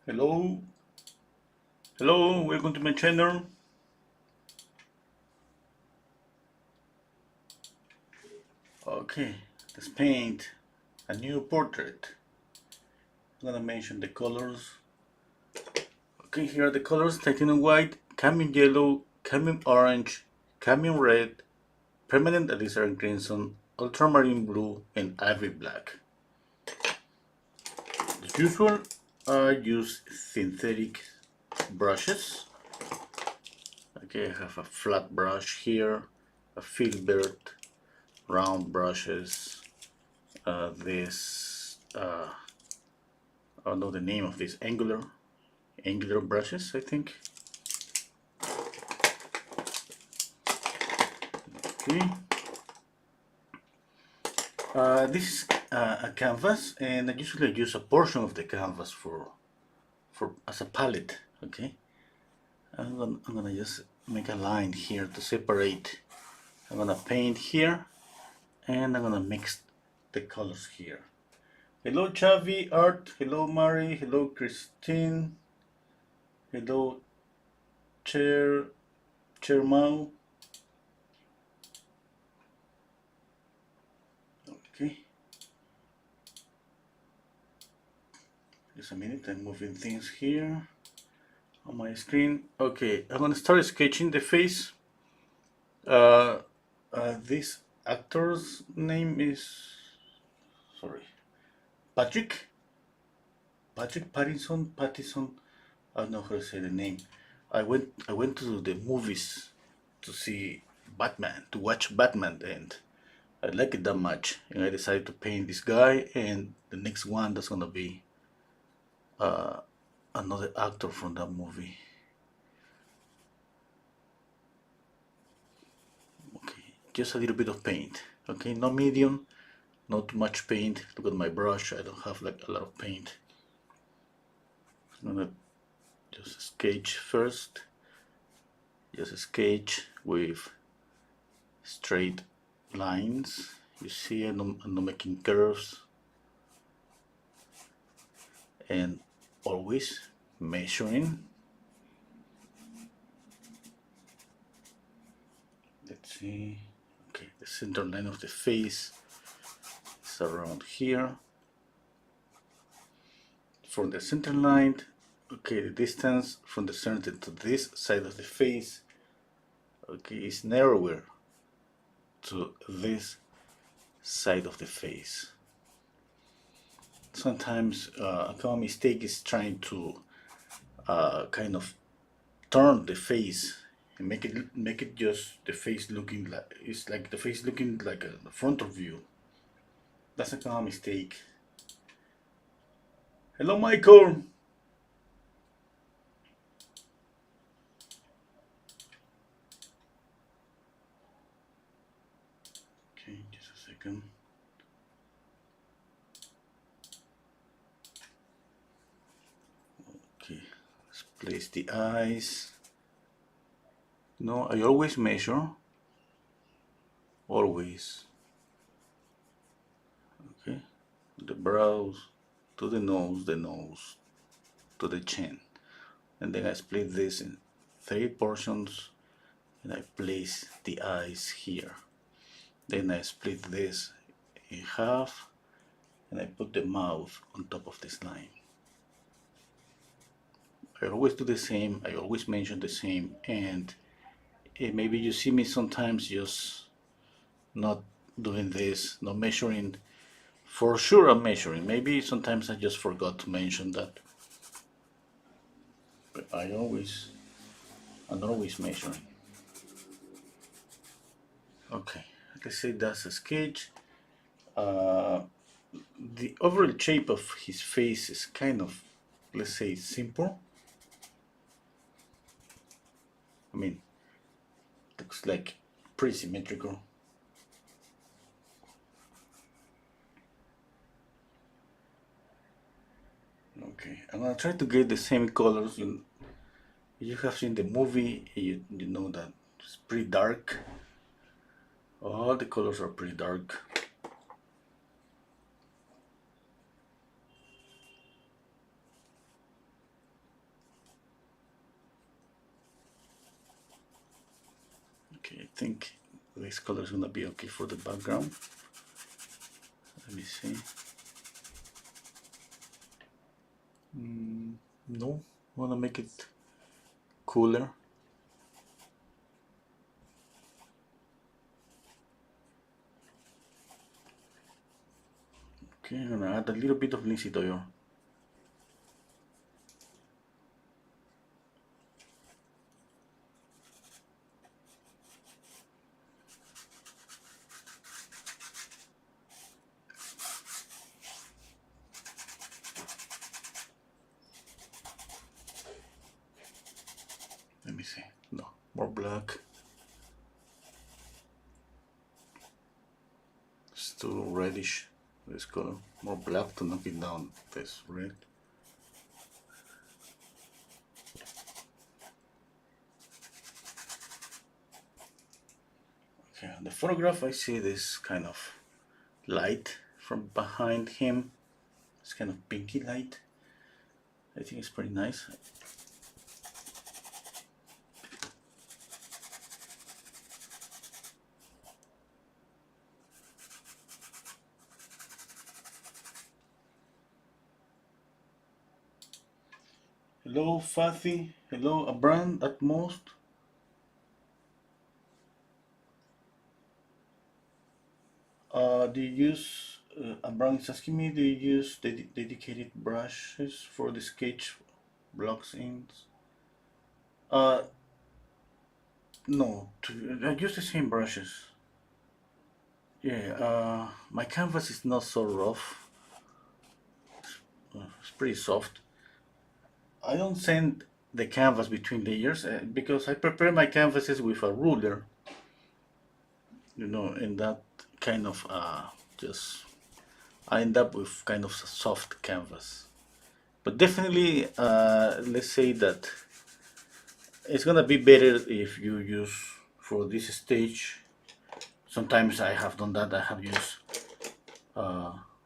Hello, hello, welcome to my channel. Okay, let's paint a new portrait. I'm gonna mention the colors. Okay, here are the colors: titanium white, cadmium yellow, cadmium orange, cadmium red, permanent alizarin crimson, ultramarine blue, and ivory black. As usual, I use synthetic brushes. Okay, I have a flat brush here, a filbert, round brushes, I don't know the name of these angular brushes, I think. Okay. This is a canvas, and I usually use a portion of the canvas for as a palette. Okay. I'm gonna just make a line here to separate. I'm gonna paint here, and I'm gonna mix the colors here. Hello Chavi, Art, hello Mari, hello Christine, hello Chairmao. Okay, just a minute, I'm moving things here on my screen. Okay, I'm gonna start sketching the face. Uh, this actor's name is, sorry, Patrick, Patrick Pattinson. I don't know how to say the name. I went to the movies to see Batman, to watch Batman, and I like it that much, and I decided to paint this guy. And the next one that's gonna be uh, another actor from that movie. Okay, just a little bit of paint. Okay, no medium, not too much paint. Look at my brush. I don't have like a lot of paint. I'm gonna just sketch first. Just sketch with straight lines. You see, I'm not making curves, and always measuring. Let's see. Okay, the center line of the face is around here. From the center line, okay, the distance from the center to this side of the face, okay, is narrower to this side of the face. Sometimes a common mistake is trying to kind of turn the face and make it just the face looking like it's like the face looking like a frontal view. That's a common mistake. Hello, Michael. Okay, just a second. Okay, let's place the eyes. No, I always measure. Always. Okay, the brows to the nose to the chin. And then I split this in 3 portions, and I place the eyes here. Then I split this in half, and I put the mouth on top of this line. I always do the same, I always mention the same, and maybe you see me sometimes just not doing this, not measuring. For sure I'm measuring. Maybe sometimes I just forgot to mention that. But I'm always measuring. Okay, let's say that's a sketch. Uh, the overall shape of his face is kind of, let's say, simple. I mean, looks like pretty symmetrical. Okay, I'm gonna try to get the same colors. You have seen the movie, you know that it's pretty dark. All the colors are pretty dark. Okay, I think this color is gonna be okay for the background. Let me see. No, I wanna make it cooler. Okay, I'm gonna add a little bit of linseed oil. Let me see. No, more black. It's too reddish, this color. More black to knock it down this red. Okay, on the photograph I see this kind of light from behind him. It's kind of pinky light. I think it's pretty nice. Hello, Fathy. Hello, a brand at most. Do you use, a brand is asking me, do you use dedicated brushes for the sketch blocks inks? No, I use the same brushes. Yeah, my canvas is not so rough. It's pretty soft. I don't sand the canvas between layers because I prepare my canvases with a ruler, and that kind of just I end up with kind of a soft canvas. But definitely, let's say that it's gonna be better if you use for this stage. Sometimes I have done that. I have used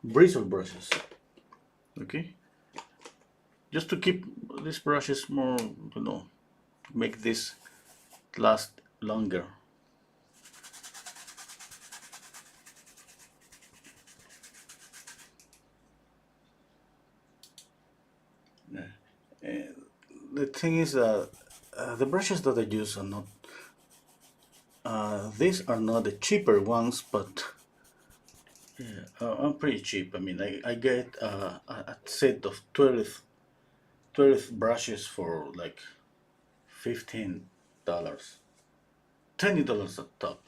bristle brushes. Okay, just to keep these brushes more, make this last longer. The thing is that the brushes that I use are not, these are not the cheaper ones, but I'm pretty cheap. I mean, I get a set of 12 brushes for like $15, $20 at top.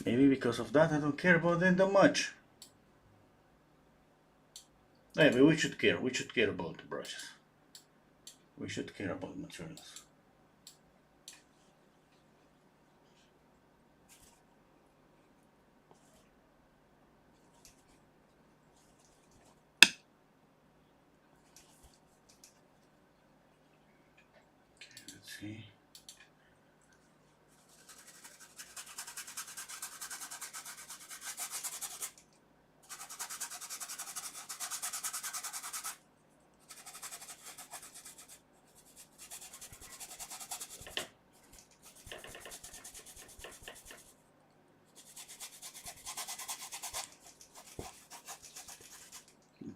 Maybe because of that I don't care about them that much. Anyway, we should care. We should care about the brushes. We should care about materials. Okay, let's see.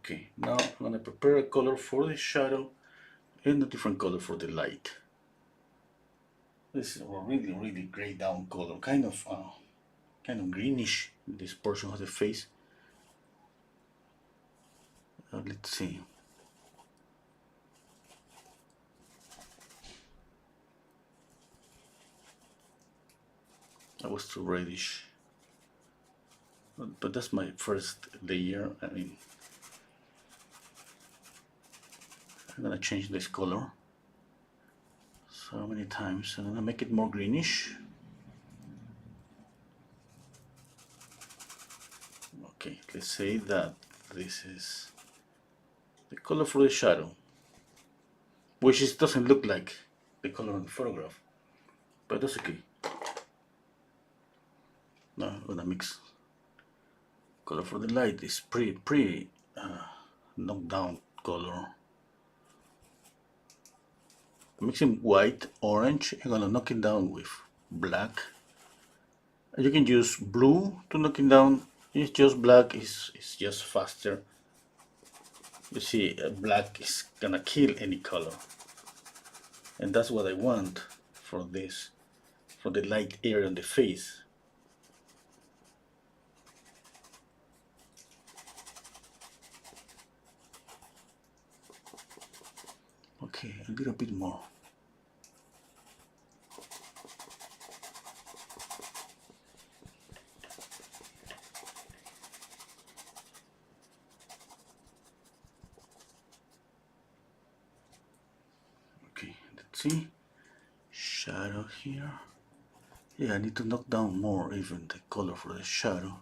Okay, now I'm gonna prepare a color for the shadow and a different color for the light. This is a really gray down color, kind of greenish in this portion of the face. Let's see. That was too reddish, but that's my first layer. I mean, I'm gonna change this color so many times. I'm gonna make it more greenish. Okay, let's say that this is the color for the shadow, which is, doesn't look like the color on the photograph, but that's okay. Now I'm gonna mix color for the light. Is pretty knocked down color. mixing white, orange. I'm gonna knock it down with black. You can use blue to knock it down. It's just black is just faster. You see, black is gonna kill any color, and that's what I want for this, for the light area on the face. Okay, a little bit more. Okay, let's see. Shadow here. Yeah, I need to knock down more even the color for the shadow.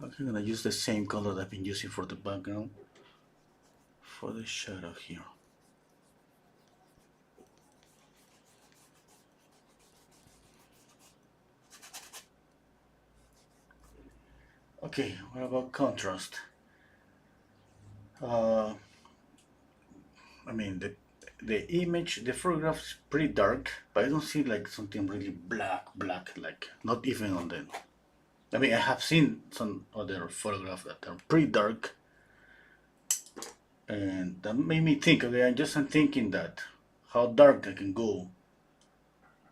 Okay, I'm gonna use the same color that I've been using for the background for the shadow here. Okay, what about contrast? I mean, the image, the photograph is pretty dark, but I don't see like something really black, like not even on the. I mean, I have seen some other photographs that are pretty dark, and that made me think. Okay, I'm thinking that how dark I can go,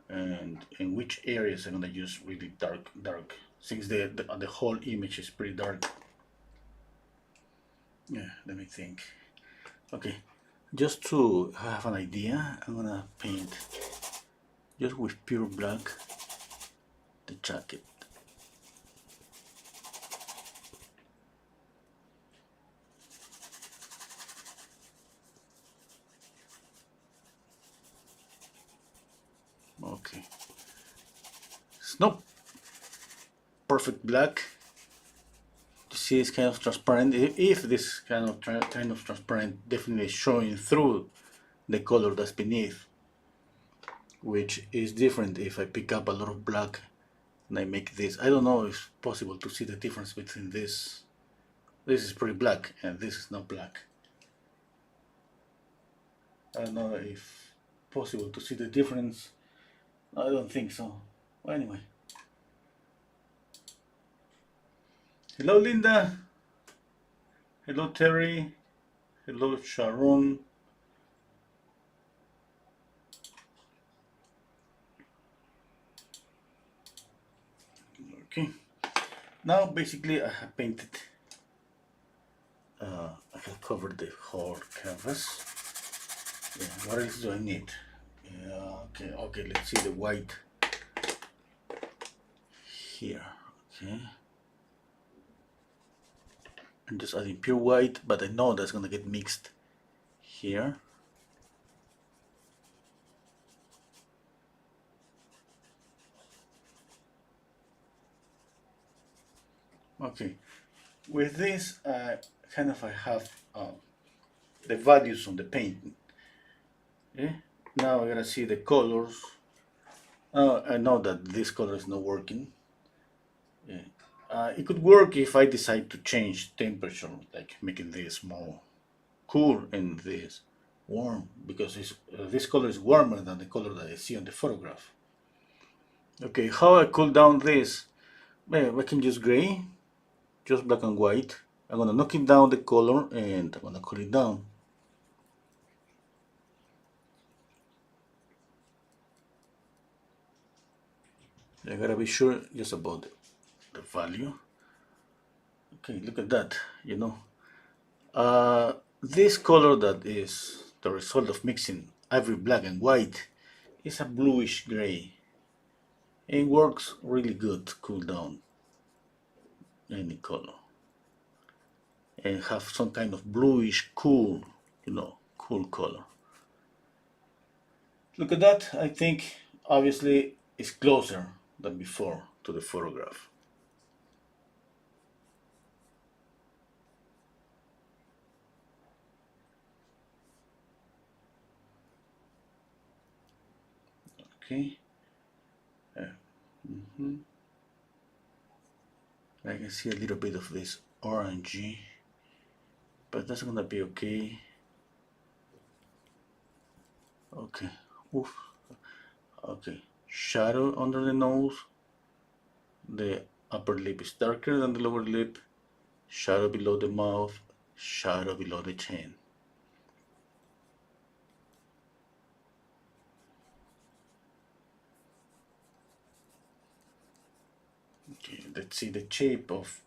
and in which areas I'm gonna use really dark, since the whole image is pretty dark. Yeah, let me think. Okay, just to have an idea, I'm gonna paint just with pure black the jacket. Okay, it's not perfect black. You see, it's kind of transparent. If this kind of transparent, definitely showing through the color that's beneath, which is different if I pick up a lot of black and I make this. I don't know if it's possible to see the difference between this. This is pretty black and this is not black. I don't know if possible to see the difference. I don't think so. Well, anyway. Hello, Linda. Hello, Terry. Hello, Sharon. Okay. Now, basically, I have painted. I have covered the whole canvas. Yeah, what else do I need? Yeah, okay, let's see the white here. Okay. I'm just adding pure white, but I know that's gonna get mixed here. Okay, with this, kind of I have the values on the paint. Yeah. Now I gotta see the colors. I know that this color is not working. Yeah. It could work if I decide to change temperature, like making this more cool and this warm, because this color is warmer than the color that I see on the photograph. Okay, how I cool down this? Well, I can use gray, just black and white. I'm gonna knock it down the color and I'm gonna cool it down. I gotta be sure just about the value. Okay, look at that, you know. This color that is the result of mixing ivory black and white is a bluish gray. It works really good to cool down any color and have some kind of bluish cool, cool color. Look at that. I think obviously it's closer than before to the photograph. Okay. Mhm. I can see a little bit of this orangey, but that's gonna be okay. Okay. Oof. Okay. Shadow under the nose. The upper lip is darker than the lower lip. Shadow below the mouth. Shadow below the chin. Okay, let's see the shape of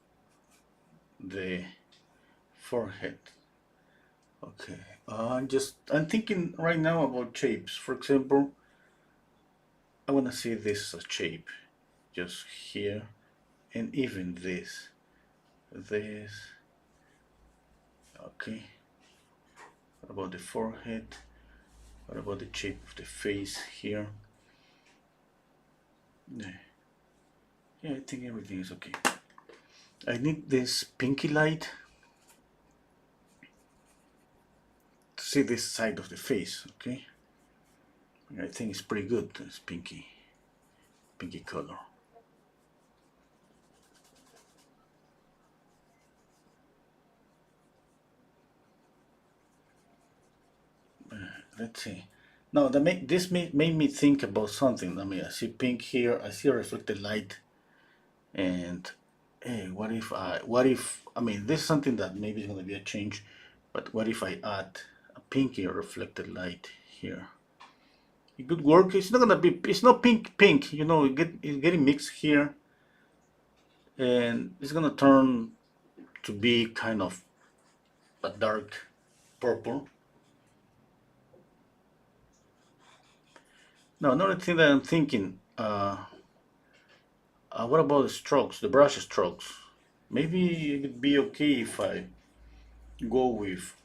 the forehead. Okay, I'm thinking right now about shapes. For example, I want to see this shape, just here, and even this. Okay. What about the forehead? What about the shape of the face here? Yeah, yeah, I think everything is okay. I need this pinky light to see this side of the face. Okay, I think it's pretty good. This pinky color. Let's see. No, made me think about something. I mean, I see pink here. I see a reflected light, and hey, I mean, this is something that maybe is going to be a change, but what if I add a pinky or reflected light here? It could work. It's not gonna be. It's not pink. You know, it's getting mixed here, and it's gonna turn to be kind of a dark purple. Now, another thing that I'm thinking. What about the strokes, the brush strokes? Maybe it would be okay if I go with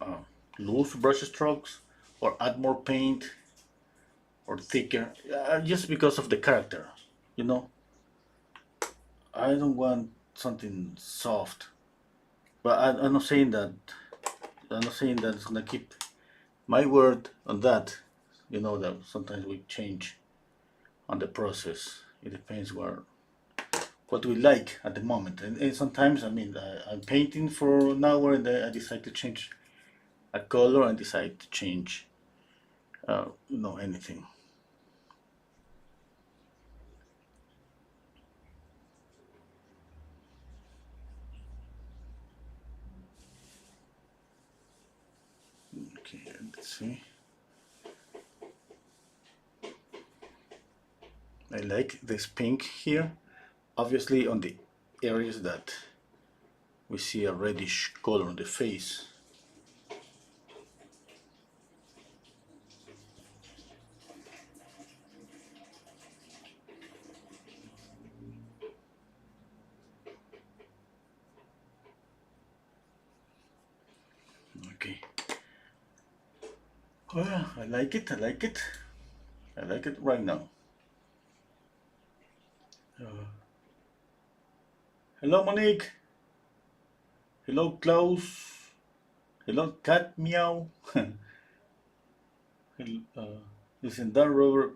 loose brush strokes or add more paint or thicker, just because of the character. You know, I don't want something soft, but I'm not saying that. I'm not saying that it's gonna keep my word on that. You know that sometimes we change on the process. It depends what we like at the moment, and sometimes I mean I'm painting for an hour and then I decide to change a color and decide to change, anything. Okay, let's see. I like this pink here. Obviously, on the areas that we see a reddish color on the face. Okay. Oh, yeah, I like it. I like it. I like it right now. Uh, Hello, Monique. Hello, Klaus. Hello, Cat Meow. Listen, that Robert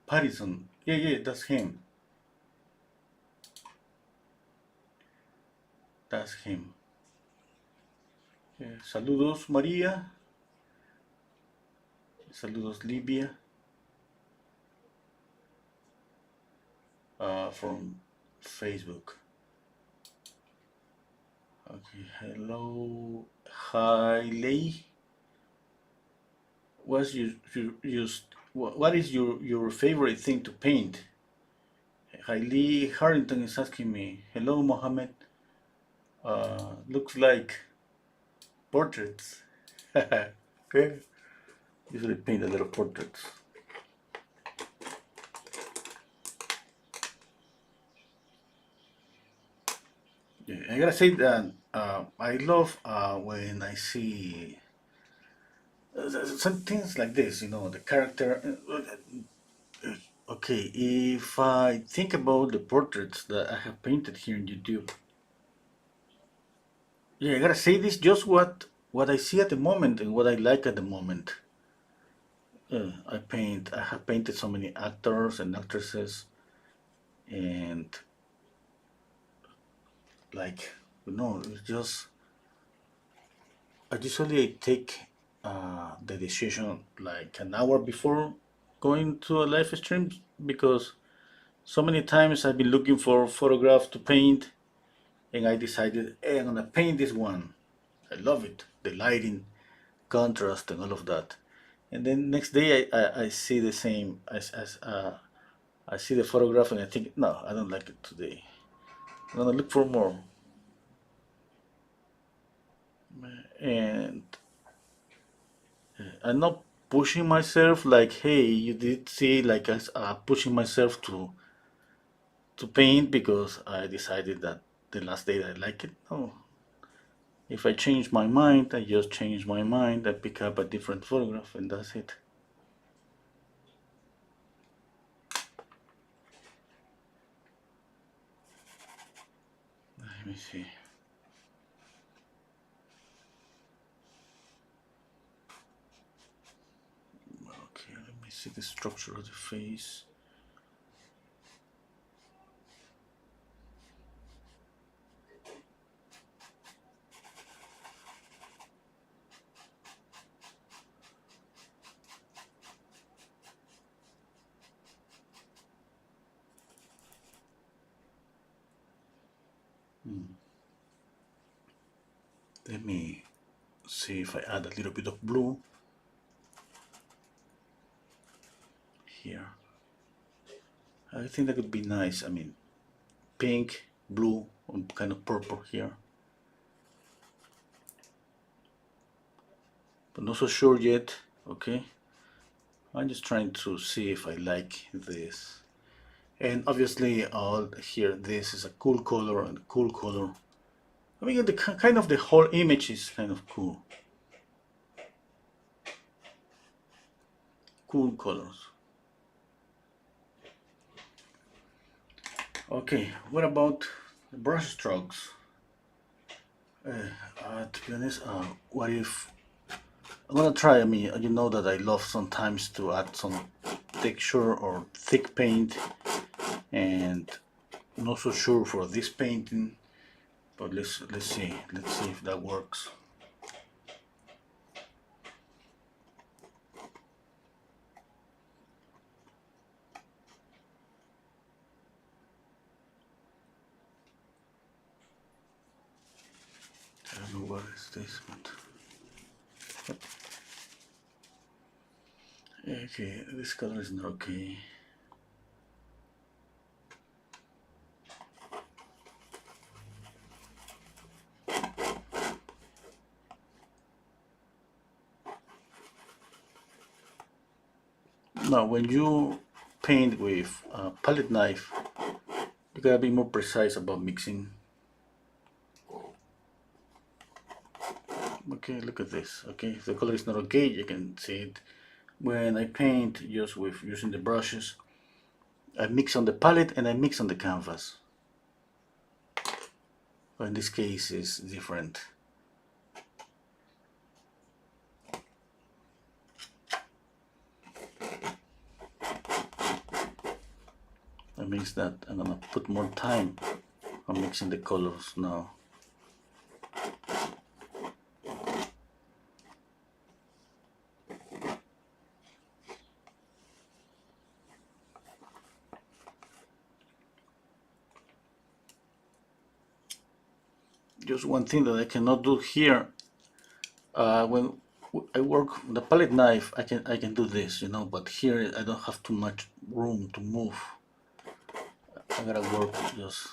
Pattinson. Yeah, yeah, that's him. That's him. Saludos, María. Saludos, Libia. From Facebook. Okay, hello, Hailey. What is your favorite thing to paint? Hailey Harrington is asking me. Hello, Mohammed. Looks like portraits. Okay. Usually paint a little portraits. Yeah, I gotta say that I love when I see some things like this. You know, the character. Okay, if I think about the portraits that I have painted here in YouTube, yeah, I gotta say this just what I see at the moment and what I like at the moment. I have painted so many actors and actresses, and like it's just I usually take the the decision like an hour before going to a live stream, because so many times I've been looking for photograph to paint, and I decided, hey, I'm gonna paint this one. I love it, the lighting, contrast, and all of that. And then next day I see the same as I see the photograph and I think, no, I don't like it today. I'm gonna look for more. And I'm not pushing myself like, hey, you did see, like pushing myself to paint because I decided that the last day I like it. No. If I change my mind, I just change my mind. I pick up a different photograph and that's it. Let me see. Okay, let me see the structure of the face. Let me see if I add a little bit of blue here. I think that would be nice. I mean, pink, blue, and kind of purple here. But not so sure yet. Okay. I'm just trying to see if I like this. And obviously, all here, this is a cool color and a cool color. I mean, the kind of the whole image is kind of cool. Cool colors. Okay, what about the brush strokes? To be honest, what if I'm gonna try? I mean, you know that I love sometimes to add some texture or thick paint, and I'm not so sure for this painting, but let's see if that works. I don't know what is this, but okay, this color is not okay. Now, when you paint with a palette knife, you gotta be more precise about mixing. Okay, look at this. Okay, if the color is not okay, you can see it. When I paint just with using the brushes, I mix on the palette and I mix on the canvas. But in this case, it's different. That means that I'm gonna put more time on mixing the colors now. Just one thing that I cannot do here, when I work the palette knife, I can do this, you know, but here I don't have too much room to move. I gotta work just,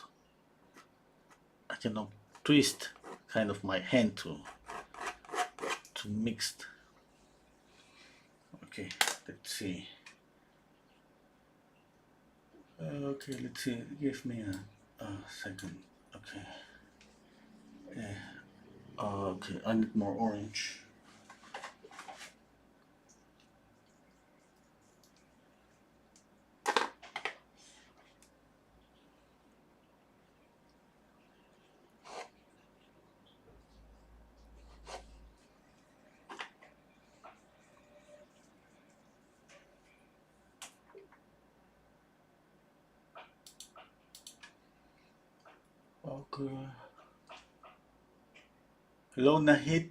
I cannot twist kind of my hand to mix. Okay, let's see. Okay, let's see. Give me a second. Okay. Okay, I need more orange. Okay. Hello, Nahid.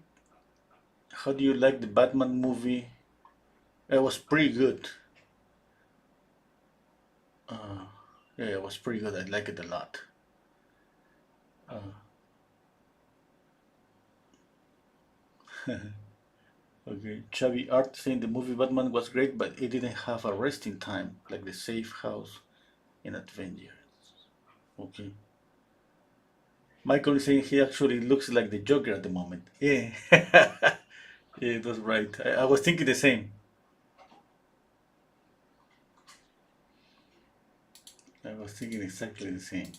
How do you like the Batman movie? It was pretty good. Uh, yeah, it was pretty good. I like it a lot. Uh, okay, Chavi Art saying the movie Batman was great, but it didn't have a resting time like the safe house in Avengers. Okay. Michael is saying he actually looks like the Joker at the moment. Yeah. Yeah, that's right. I was thinking the same. I was thinking exactly the same.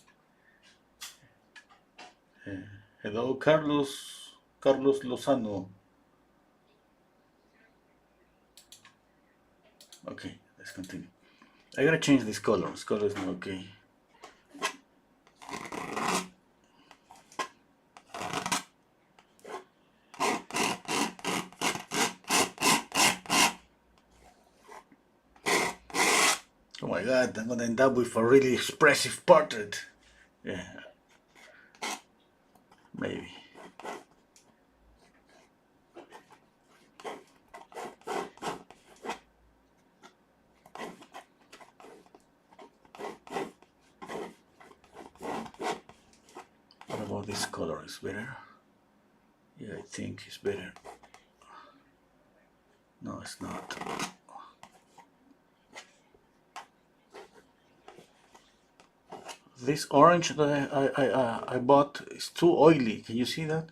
Uh, hello, Carlos. Carlos Lozano. Okay, let's continue. I gotta change this color. This color is not okay. Oh my god, I'm gonna end up with a really expressive portrait. Yeah, maybe. What about this color? Is better? Yeah, I think it's better. No, it's not. This orange that I bought is too oily. Can you see that?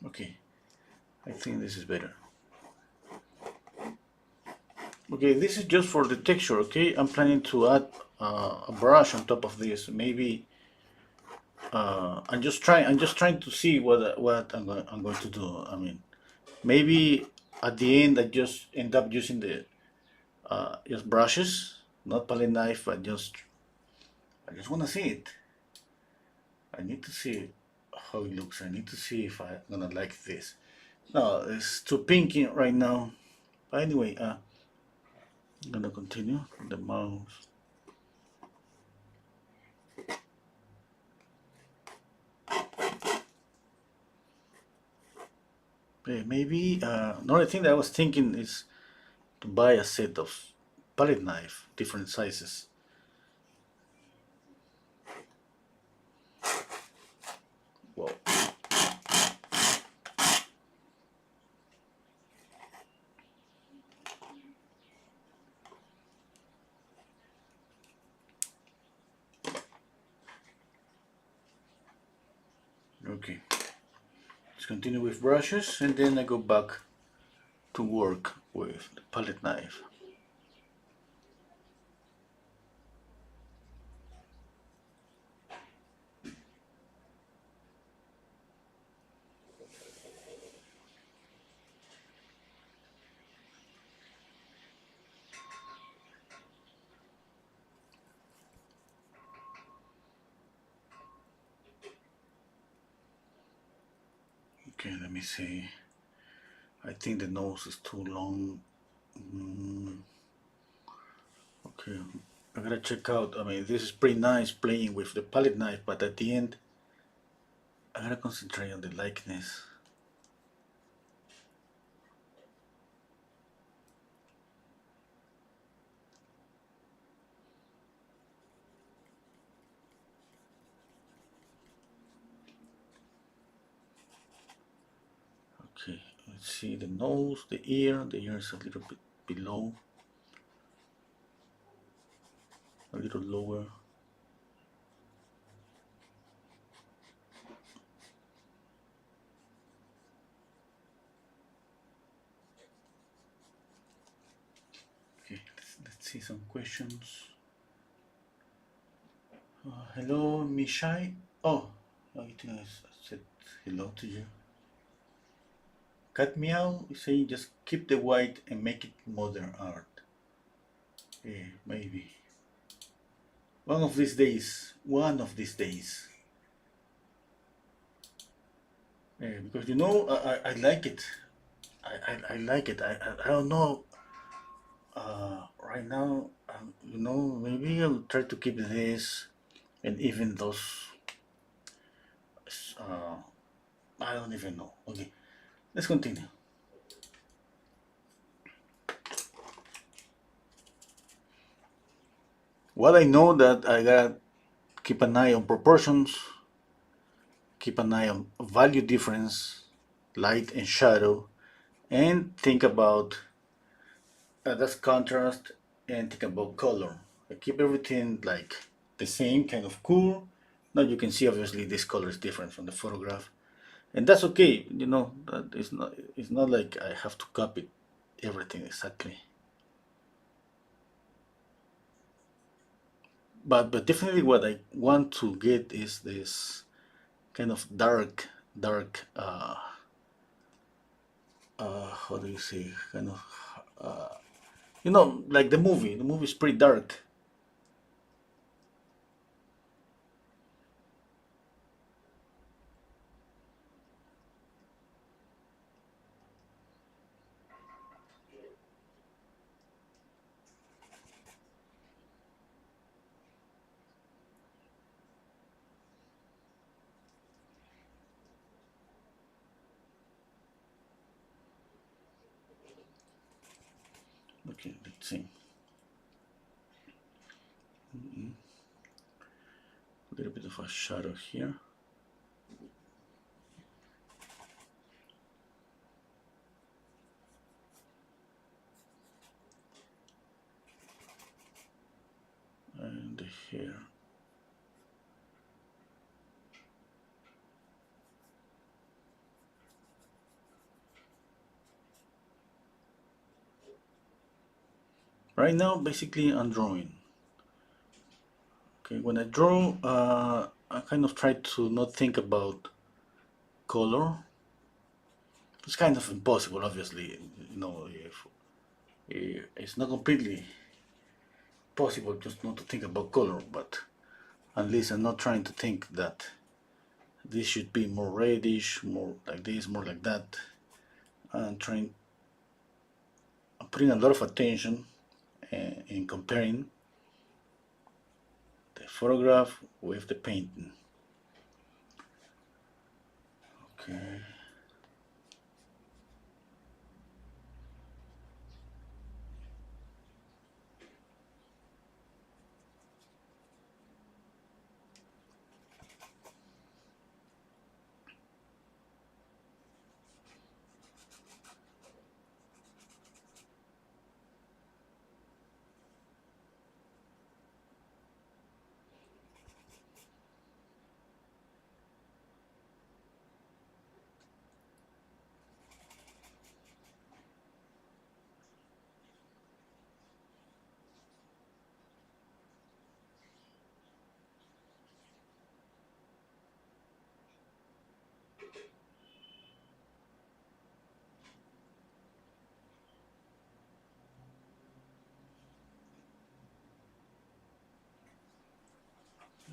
Okay, I think this is better. Okay, this is just for the texture. Okay, I'm planning to add a brush on top of this. Maybe I'm just trying to see what I'm going to do. I mean, maybe at the end I just end up using the just brushes, not palette knife. I just want to see it. I need to see how it looks. I need to see if I'm gonna like this. No, it's too pinky right now. But anyway, I'm gonna continue the mouse. Maybe another thing that I was thinking is to buy a set of palette knife, different sizes. Well, okay. Let's continue with brushes and then I go back to work with the palette knife. Okay, let me see. I think the nose is too long. Okay, I gotta check out. I mean, this is pretty nice playing with the palette knife, but at the end, I gotta concentrate on the likeness. Okay, let's see the nose, the ear. The ear is a little bit below, a little lower. Okay, let's see some questions. Hello, Mishai. Oh, I think I said hello to you. Cat Meow is saying just keep the white and make it modern art. Yeah, maybe. One of these days. One of these days. Yeah, because you know, I like it. I like it. I don't know. Right now, maybe I'll try to keep this and even those. Uh, I don't even know. Okay, let's continue. What I know that I gotta keep an eye on proportions, keep an eye on value difference, light and shadow, and think about that's contrast and think about color. I keep everything like the same, kind of cool. Now you can see obviously this color is different from the photograph, and that's okay. That it's not like I have to copy everything exactly. But definitely what I want to get is this kind of dark how do you say, kind of like the movie is pretty dark. Okay, let's see. A little bit of a shadow here. And here. Right now, basically, I'm drawing. Okay, when I draw, I kind of try to not think about color. It's kind of impossible, obviously. If it's not completely possible just not to think about color, but at least I'm not trying to think that this should be more reddish, more like this, more like that. I'm putting a lot of attention in comparing the photograph with the painting. Okay.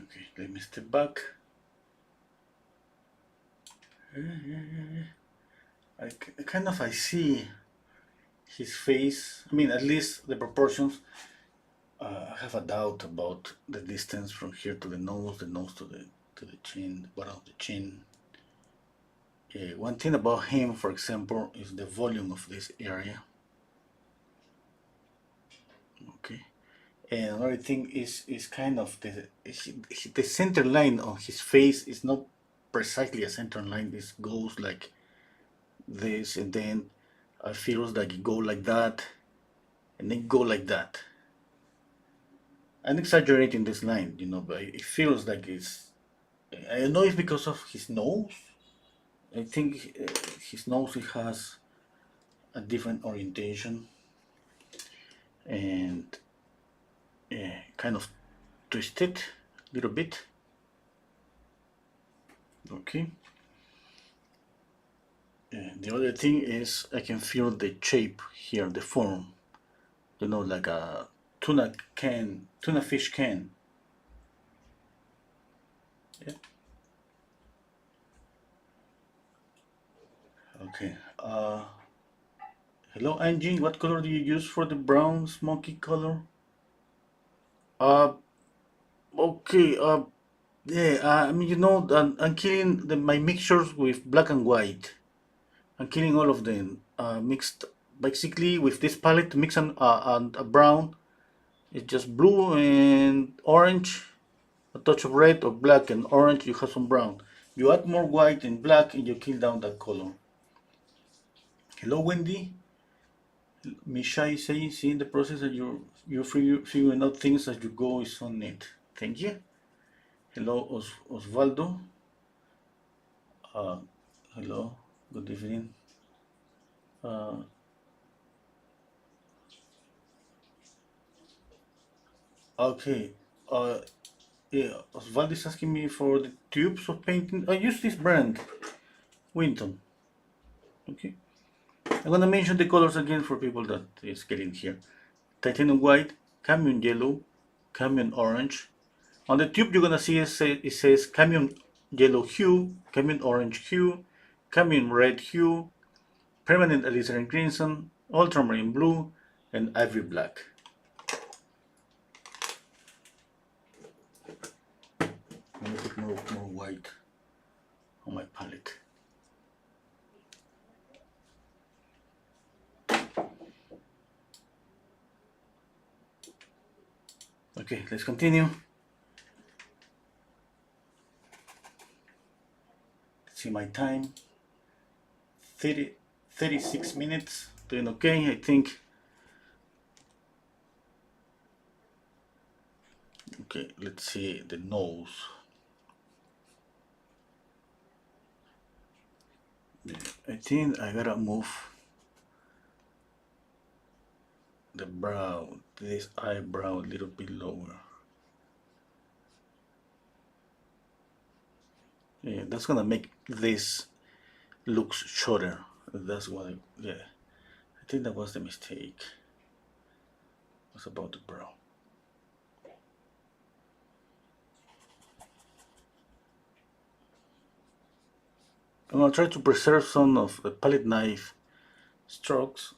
Okay, let me step back. I see his face. I mean, at least the proportions. I have a doubt about the distance from here to the nose to the chin, the bottom of the chin. One thing about him, for example, is the volume of this area. Okay, and another thing is kind of the center line on his face is not precisely a center line. This goes like this, and then I feels like it go like that, and then go like that. I'm exaggerating this line, but it feels like it's. I don't know if because of his nose. I think his nose has a different orientation and kind of twisted a little bit. Okay. The other thing is I can feel the shape here, the form. Like a tuna fish can. Yeah. Okay. Hello, Angie. What color do you use for the brown smoky color? Uh, okay. Yeah. I mean, I'm killing my mixtures with black and white. I'm killing all of them. Mixed basically with this palette to mix and a brown. It's just blue and orange, a touch of red or black and orange. You have some brown. You add more white and black, and you kill down that color. Hello, Wendy. Misha is saying, seeing the process that you're figuring out things as you go is so neat. Thank you. Hello, Osvaldo. Uh, hello. Good evening. Uh, okay. Uh, yeah, Osvaldo is asking me for the tubes of painting. I use this brand, Winton. Okay. I'm gonna mention the colors again for people that is getting here. Titanium white, Camion yellow, Camion orange. On the tube you're gonna see it says Camion yellow hue, Camion orange hue, Camion red hue, Permanent alizarin crimson, ultramarine blue, and ivory black. Let me put more white on my palette. Okay, let's continue. Let's see my time. 36 minutes. Doing okay, I think. Okay, let's see the nose. I think I gotta move the brow, this eyebrow a little bit lower. Yeah, that's gonna make this looks shorter. That's what yeah. I think that was the mistake. Was about the brow. I'm gonna try to preserve some of the palette knife strokes.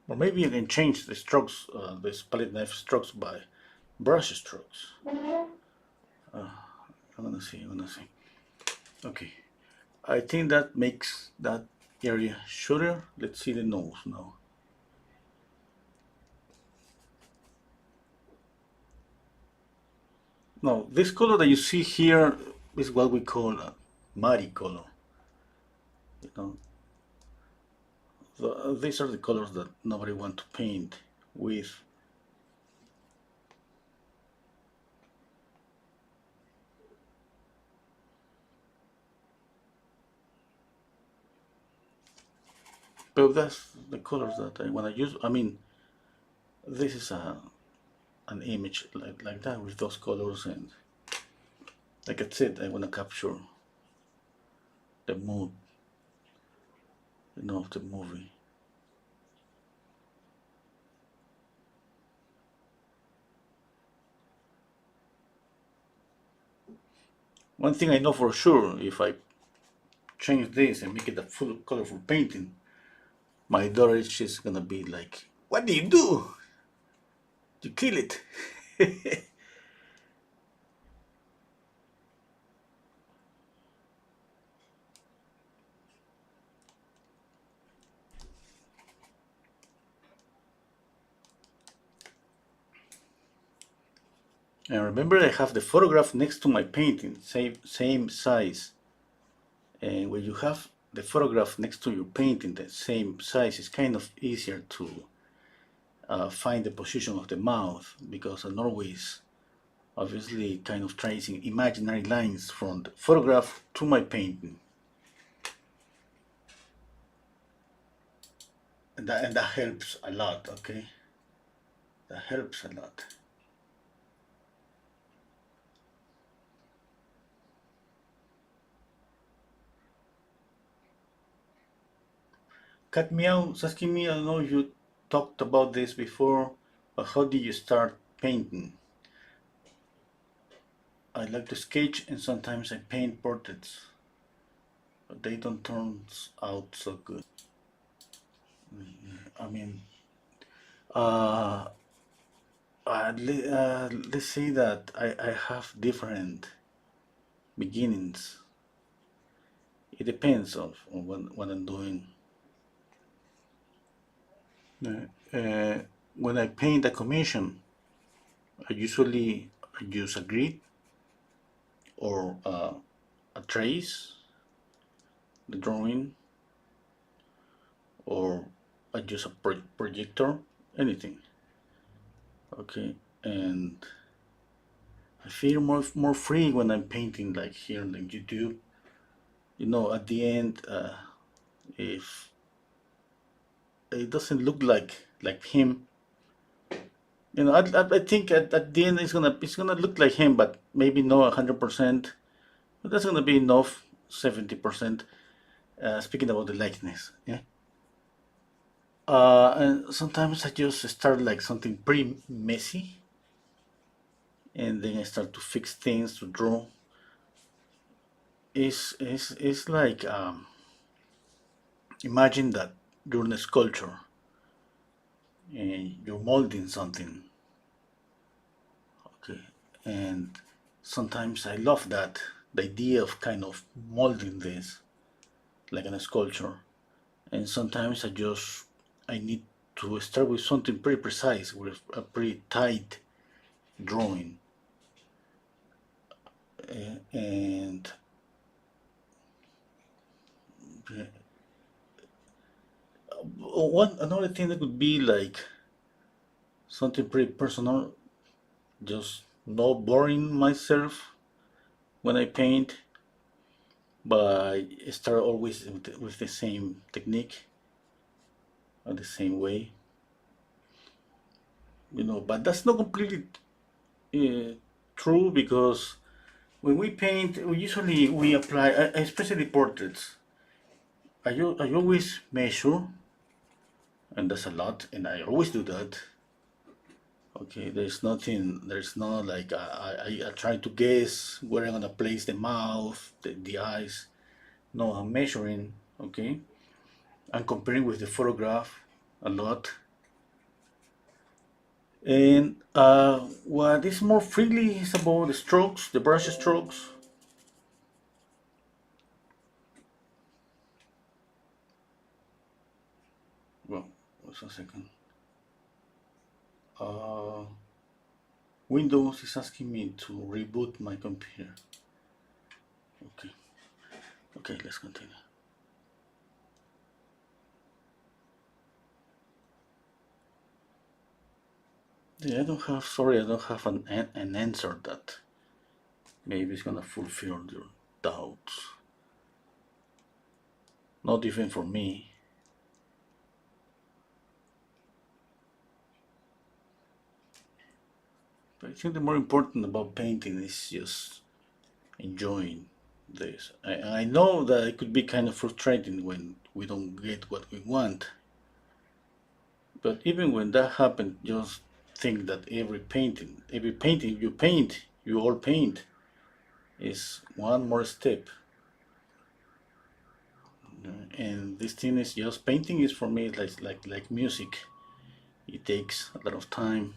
Or maybe you can change the strokes, this palette knife strokes by brush strokes. I'm gonna see. Okay, I think that makes that area shorter. Let's see the nose now. Now, this color that you see here is what we call a muddy color. You know, these are the colors that nobody wants to paint with. But that's the colors that I want to use. I mean, this is an image like that with those colors, and like I said, I want to capture the mood, of the movie. One thing I know for sure, if I change this and make it a full colorful painting, my daughter is just gonna be like, "What do you do? You kill it." And remember, I have the photograph next to my painting, same size. And when you have the photograph next to your painting the same size, it's kind of easier to find the position of the mouth, because I'm always obviously kind of tracing imaginary lines from the photograph to my painting. And that helps a lot, okay? That helps a lot. Cat Meow is asking me, I don't know if you talked about this before, but how did you start painting? I like to sketch and sometimes I paint portraits, but they don't turn out so good. I mean, uh, let's say that I have different beginnings. It depends on what I'm doing. When I paint a commission, I usually use a grid or a trace, the drawing, or I use a projector, anything. Okay, and I feel more free when I'm painting, like here on YouTube. At the end, if it doesn't look like him, I think at the end it's gonna look like him, but maybe not 100%. But that's gonna be enough, 70%. Speaking about the likeness, yeah. And sometimes I just start like something pretty messy, and then I start to fix things to draw. It's like imagine that you're in a sculpture and you're molding something, okay, and sometimes I love that the idea of kind of molding this like in a sculpture, and sometimes I need to start with something pretty precise, with a pretty tight drawing. And one another thing that could be like something pretty personal, just not boring myself when I paint, but I start always with the same technique or the same way, But that's not completely uh, true, because when we paint, we apply, especially portraits. I always measure, and that's a lot, and I always do that. Okay, there's not like I try to guess where I'm gonna place the mouth, the eyes. No, I'm measuring, okay? I'm comparing with the photograph a lot. And what is more freely is about the strokes, the brush strokes. Well, what's a second? Uh, Windows is asking me to reboot my computer. Okay, okay, let's continue. Yeah, I don't have an answer that maybe is gonna fulfill your doubts. Not even for me. But I think the more important about painting is just enjoying this. I know that it could be kind of frustrating when we don't get what we want, but even when that happens, just think that every painting you paint, you all paint, is one more step. And this thing is just painting is for me like music. It takes a lot of time.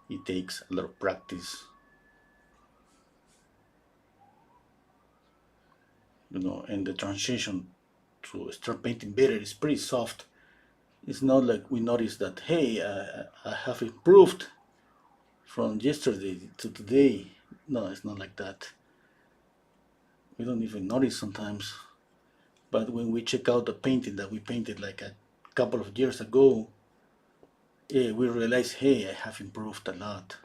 It takes a lot of practice. And the transition to start painting better is pretty soft. It's not like we notice that, hey, I have improved from yesterday to today. No, it's not like that. We don't even notice sometimes. But when we check out the painting that we painted like a couple of years ago, yeah, we realize, hey, I have improved a lot.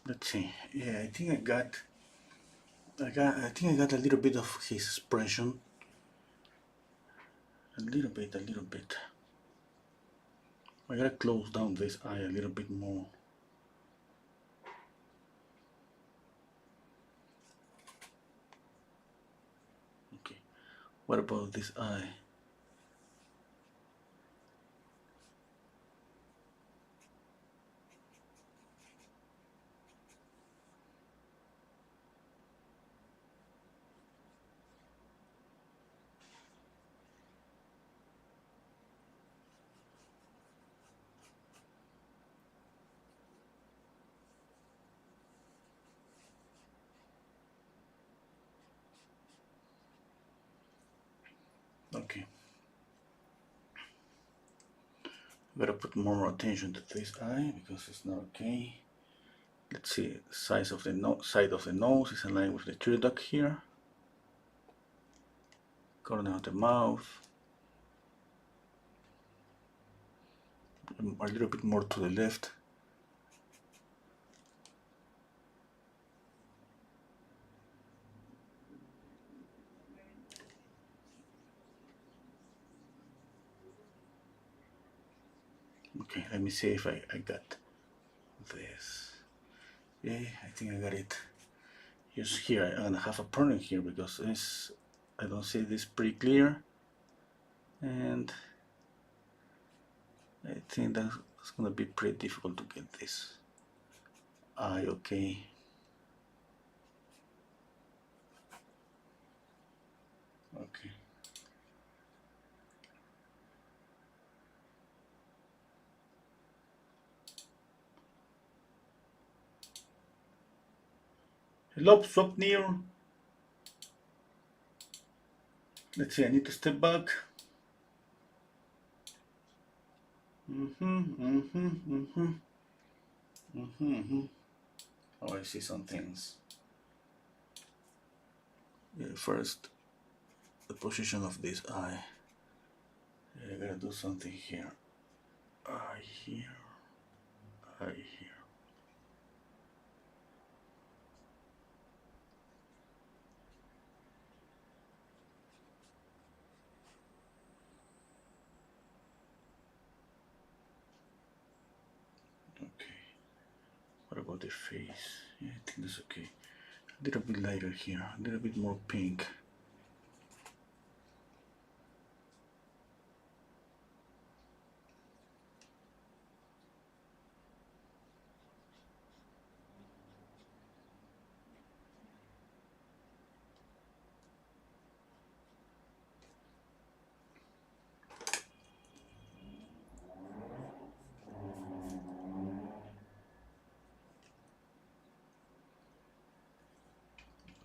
Let's see. Yeah, I think I got a little bit of his expression. A little bit. I gotta close down this eye a little bit more. Okay, what about this eye? Okay, gotta put more attention to this eye because it's not okay. Let's see, the size of the side of the nose is aligned with the tear duct here. Corner of the mouth. A little bit more to the left. Okay, let me see if I got this. Yeah, I think I got it. Just here, I'm gonna have a problem here because I don't see this pretty clear, and I think that's gonna be pretty difficult to get this eye okay. Okay. Hello, swap near. Let's see, I need to step back. Oh, I see some things. Yeah, first, the position of this eye. Yeah, I gotta do something here. Eye here. Eye here. Okay. What about the face? Yeah, I think that's okay. A little bit lighter here. A little bit more pink.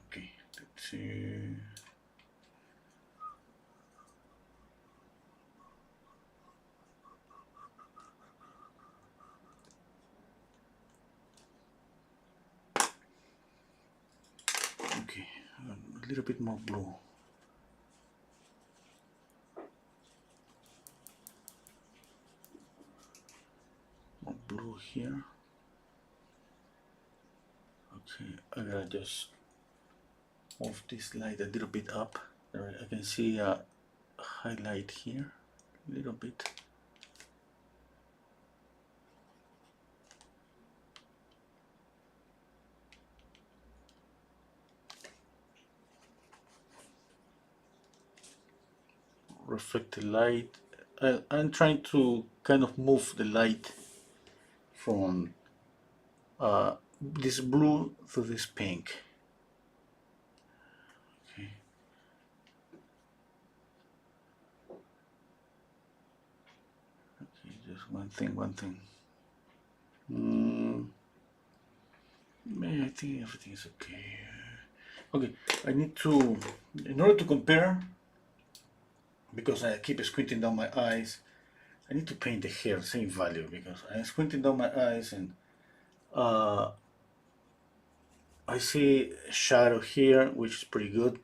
Okay, let's see. Okay, a little bit more blue. More blue here. Okay, I gotta just move this light a little bit up. There, I can see a highlight here, a little bit. Reflect the light. I'm trying to kind of move the light from this blue to this pink. Okay. Okay, just one thing. I think everything is okay. Okay, I need to, in order to compare, because I keep squinting down my eyes, I need to paint the hair same value because I'm squinting down my eyes and I see a shadow here, which is pretty good.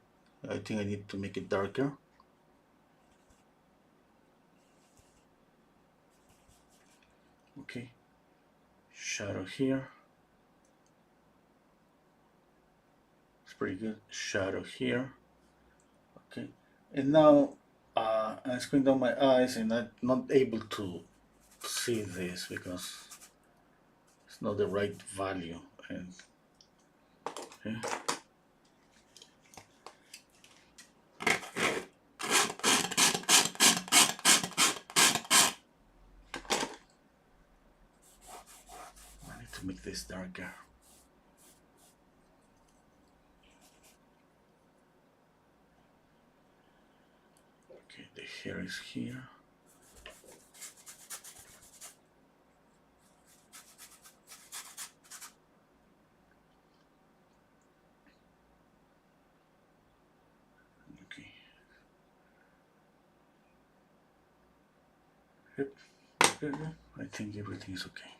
I think I need to make it darker. Okay, shadow here. It's pretty good. Shadow here. Okay, and now I'm squinting down my eyes and I'm not able to see this because it's not the right value. And okay. I need to make this darker. Okay, the hair is here. Okay. Yep. Okay. I think everything is okay.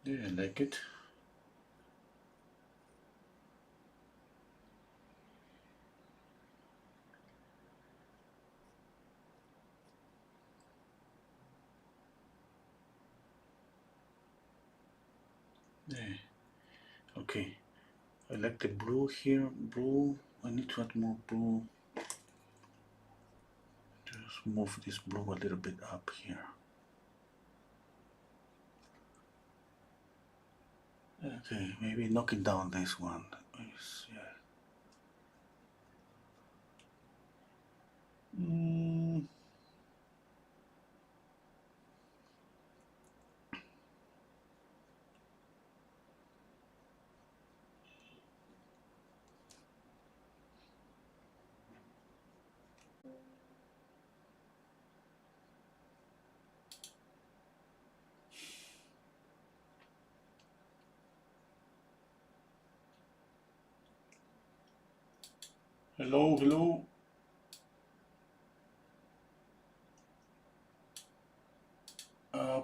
Yeah, I like it. Yeah. Okay. I like the blue here. Blue. I need to add more blue. Just move this blue a little bit up here. Okay, maybe knocking down this one. Yeah. Hello, hello.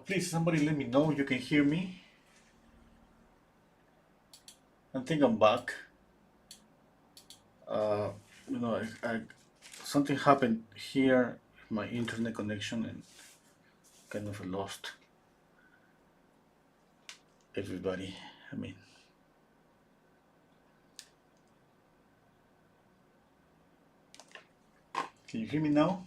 Please, somebody let me know you can hear me. I think I'm back. Uh, something happened here, my internet connection, and kind of lost everybody. I mean, can you hear me now?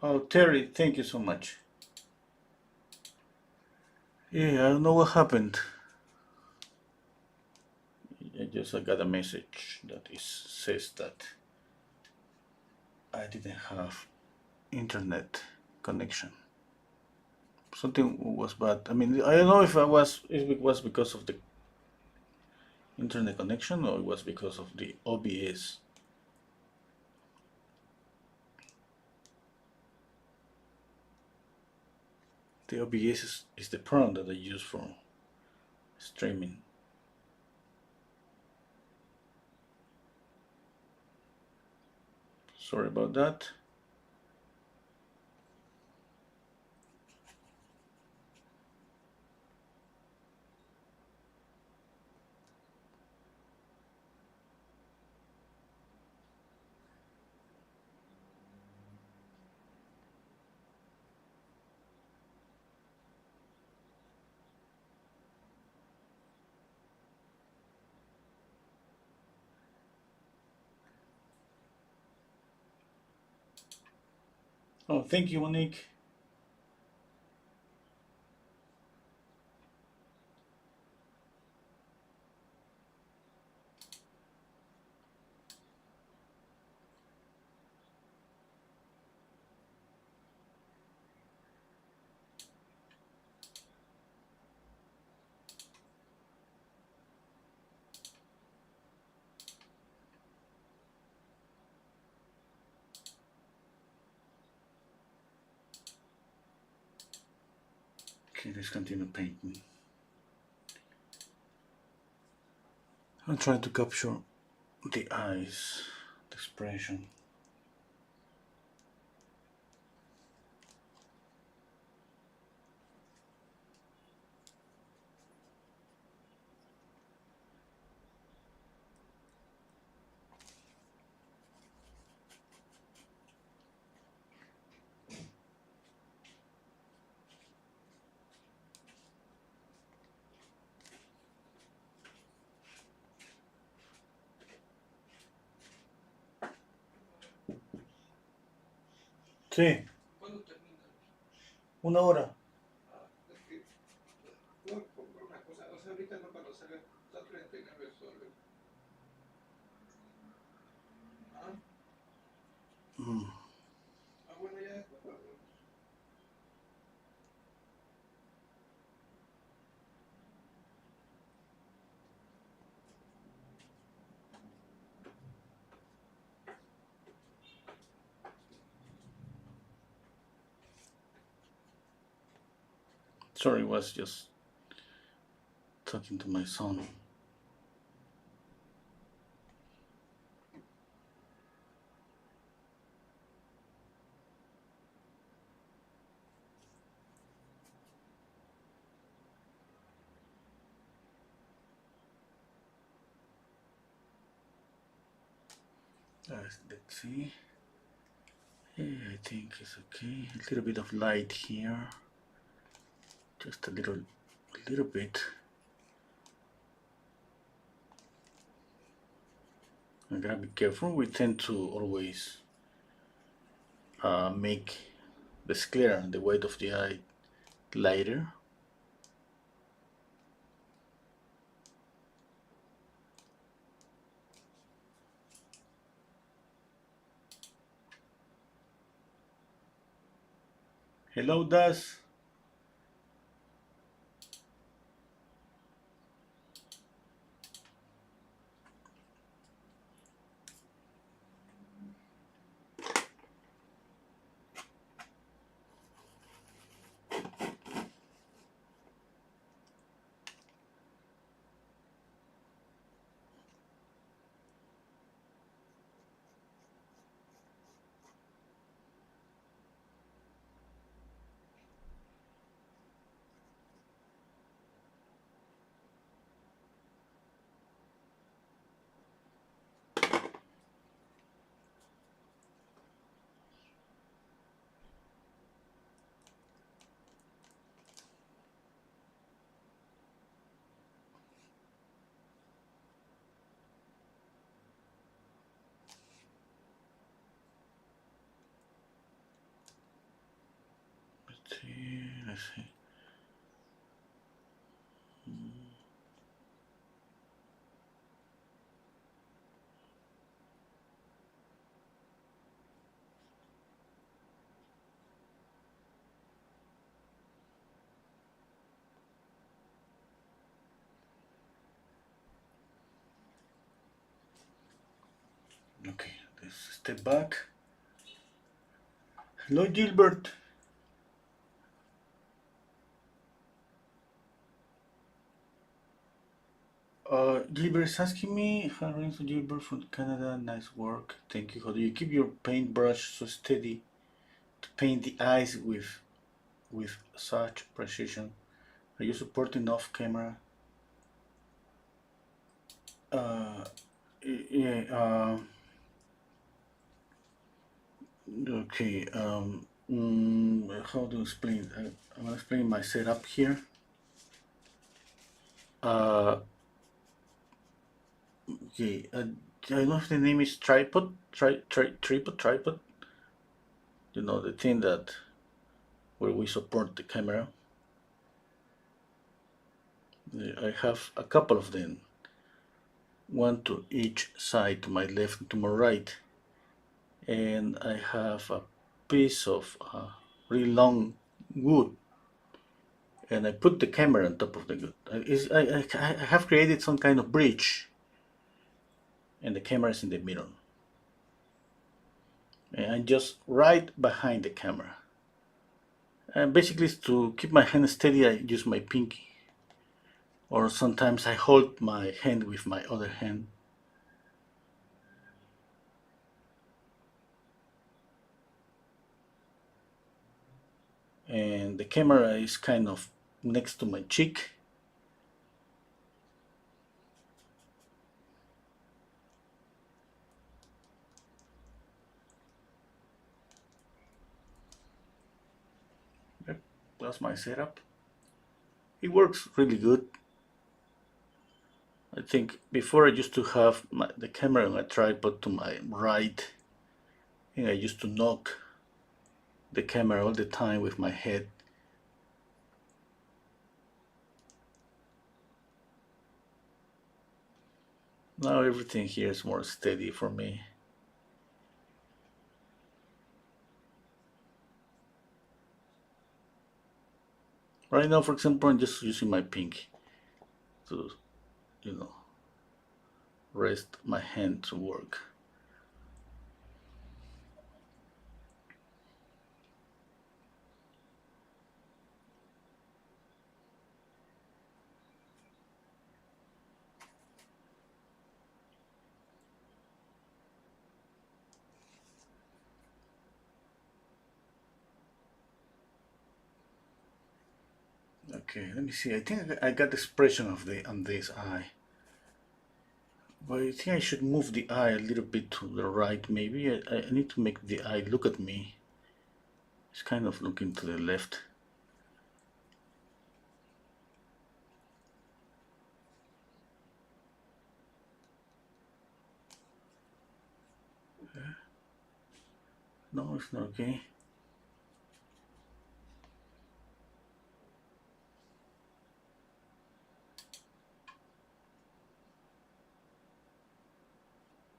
Oh, Terry, thank you so much. Yeah, I don't know what happened. I got a message that says that I didn't have internet connection. Something was bad. I mean, I don't know if it was because of the internet connection or it was because of the OBS. The OBS is the program that I use for streaming. Sorry about that. Oh, thank you, Monique. Okay, let's continue painting. I'm trying to capture the eyes, the expression. Sí, una hora. Mm. Sorry, was just talking to my son. Let's see. Yeah, I think it's okay. A little bit of light here. Just a little bit. I gotta be careful. We tend to always make the sclera, the white of the eye, lighter. Hello, Das. Let's see. Okay, let's step back. Hello, Gilbert. Gilbert is asking me, hi, Gilbert from Canada, nice work. Thank you. How do you keep your paintbrush so steady to paint the eyes with such precision? Are you supporting off camera? Uh, yeah, okay. How to explain? I'm gonna explain my setup here. Uh, okay. I don't know if the name is tripod. Tripod. Tripod. the thing that where we support the camera. I have a couple of them, one to each side, to my left and to my right, and I have a piece of really long wood, and I put the camera on top of the wood. I have created some kind of bridge, and the camera is in the middle, and I'm just right behind the camera. And basically, to keep my hand steady, I use my pinky, or sometimes I hold my hand with my other hand. And the camera is kind of next to my cheek. Yep, that's my setup. It works really good. I think before I used to have the camera on a tripod to my right, and I used to knock the camera all the time with my head. Now everything here is more steady for me. Right now, for example, I'm just using my pinky to, you know, rest my hand to work. Okay, let me see. I think I got the expression of the on this eye. But I think I should move the eye a little bit to the right. Maybe I need to make the eye look at me. It's kind of looking to the left. No, it's not okay.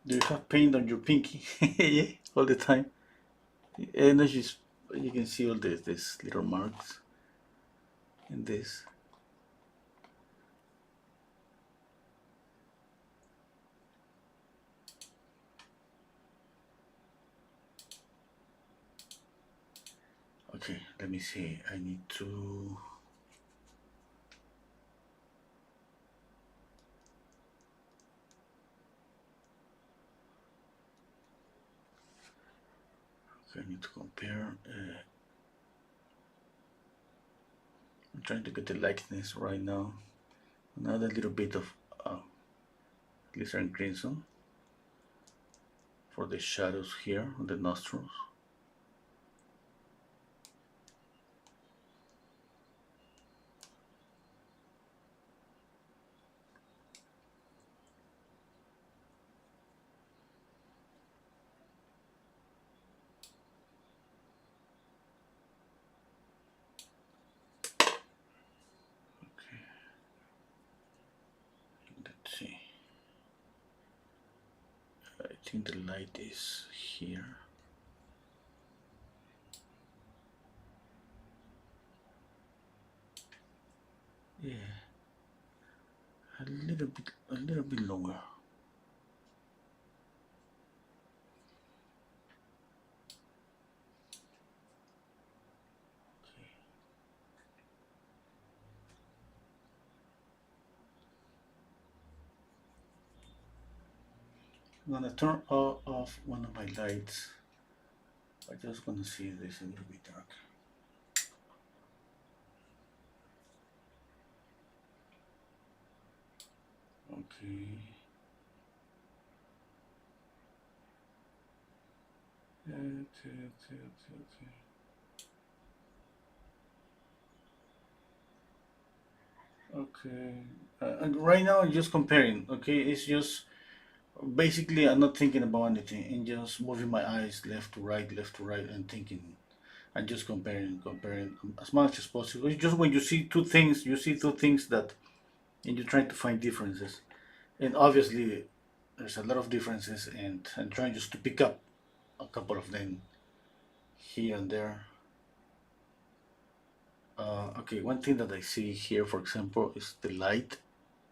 Do you have paint on your pinky? Yeah, all the time. And as you can see all these little marks in this. Okay, let me see. I need to. Okay, I need to compare. I'm trying to get the likeness right now. Another little bit of glycerin crimson for the shadows here on the nostrils. Okay, let's see. I think the light is here. Yeah, a little bit longer. Okay. I'm gonna turn off one of my lights. I just want to see this a little bit dark. Okay. Okay. Okay. And right now I'm just comparing. Okay, it's just Basically, I'm not thinking about anything and just moving my eyes left to right, and thinking and just comparing as much as possible. It's just when you see two things, you see two things that, and you're trying to find differences. And obviously, there's a lot of differences, and I'm trying just to pick up a couple of them here and there. Okay, one thing that I see here, for example, is the light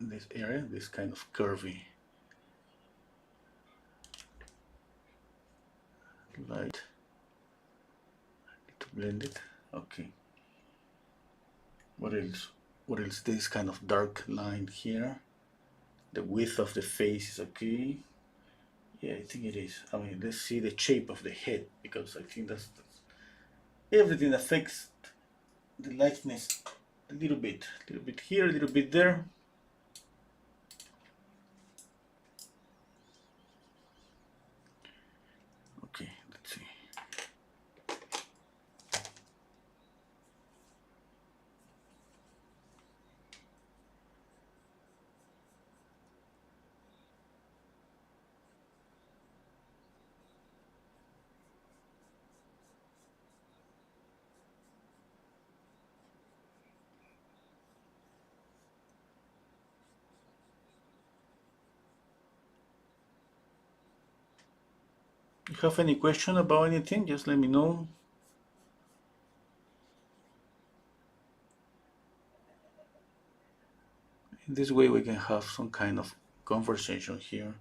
in this area, this kind of curvy light. Need to blend it. Okay. What else? What else? This kind of dark line here. The width of the face is okay. Yeah, I think it is. I mean, let's see the shape of the head, because I think that's everything affects the likeness a little bit here, a little bit there. Okay, let's see. If you have any question about anything, just let me know. In this way, we can have some kind of conversation here.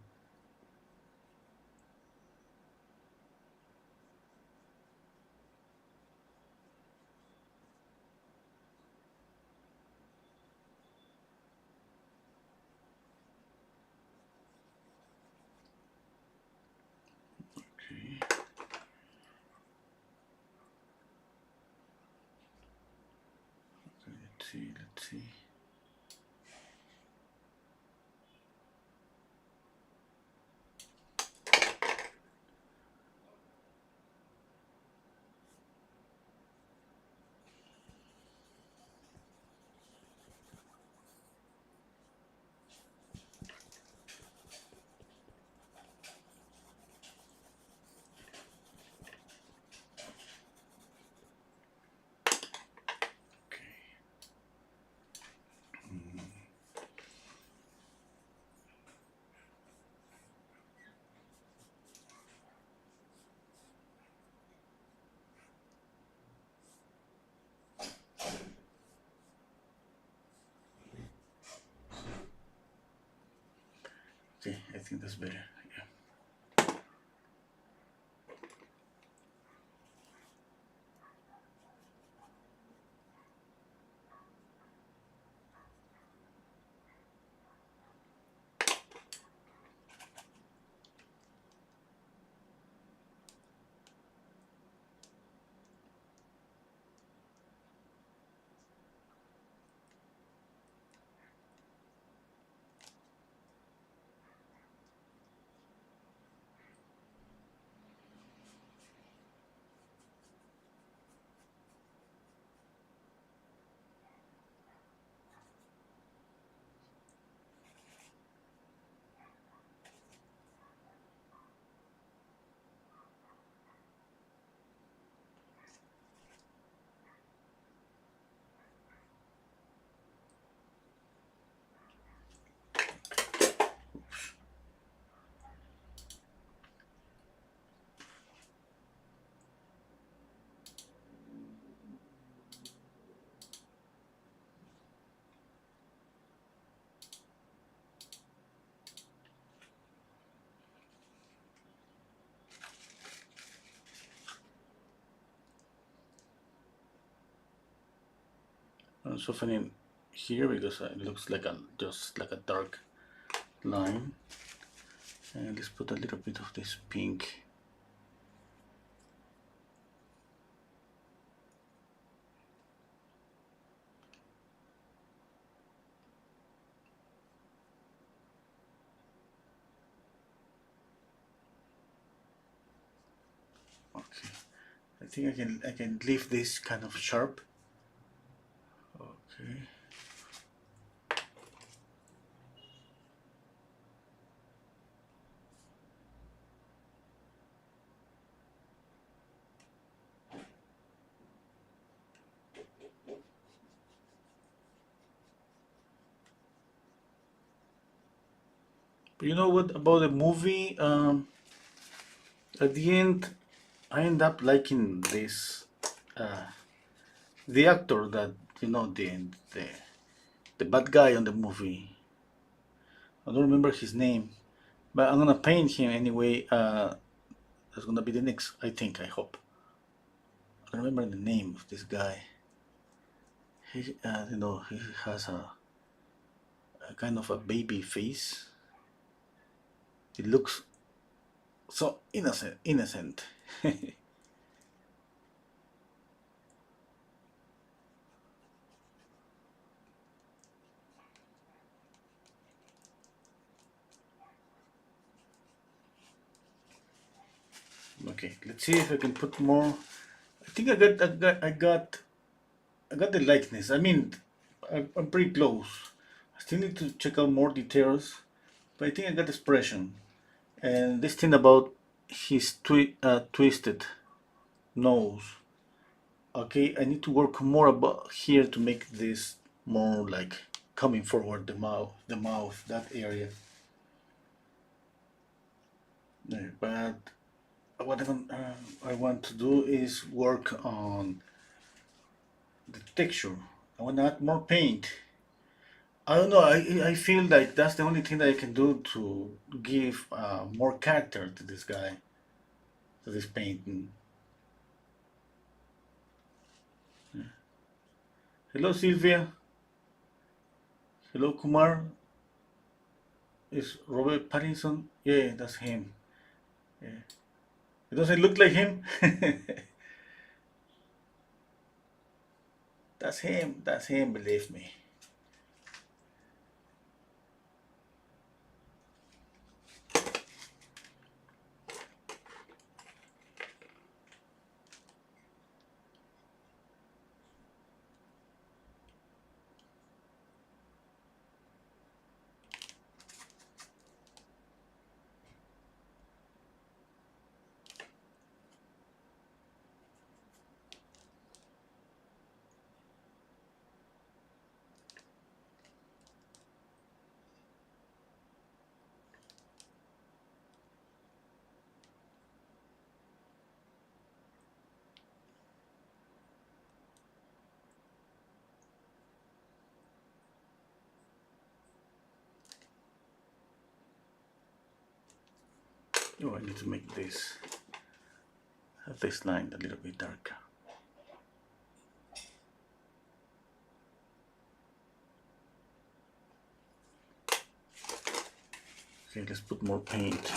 Okay. Okay, let's see, let's see. Okay, I think that's better. Yeah. I'm softening here because it looks like a just like a dark line. And let's put a little bit of this pink. Okay, I think I can leave this kind of sharp. Okay. But you know what about the movie? At the end, I end up liking this, uh, the actor that the the bad guy on the movie. I don't remember his name, but I'm gonna paint him anyway. That's gonna be the next. I think. I hope. I don't remember the name of this guy. He has a kind of a baby face. It looks so innocent. Innocent. Okay, let's see if I can put more. I think I got the likeness. I mean, I'm pretty close. I still need to check out more details, but I think I got expression. And this thing about his twisted nose. Okay, I need to work more about here to make this more like coming forward the mouth, that area. But what I want to do is work on the texture. I want to add more paint. I don't know. I feel like that's the only thing that I can do to give more character to this guy, to this painting. Hello, Sylvia. Hello, Kumar. Is Robert Pattinson? Yeah, that's him. Yeah. It doesn't look like him. That's him. That's him. Believe me. Oh, I need to make this have this line a little bit darker. Okay, let's put more paint.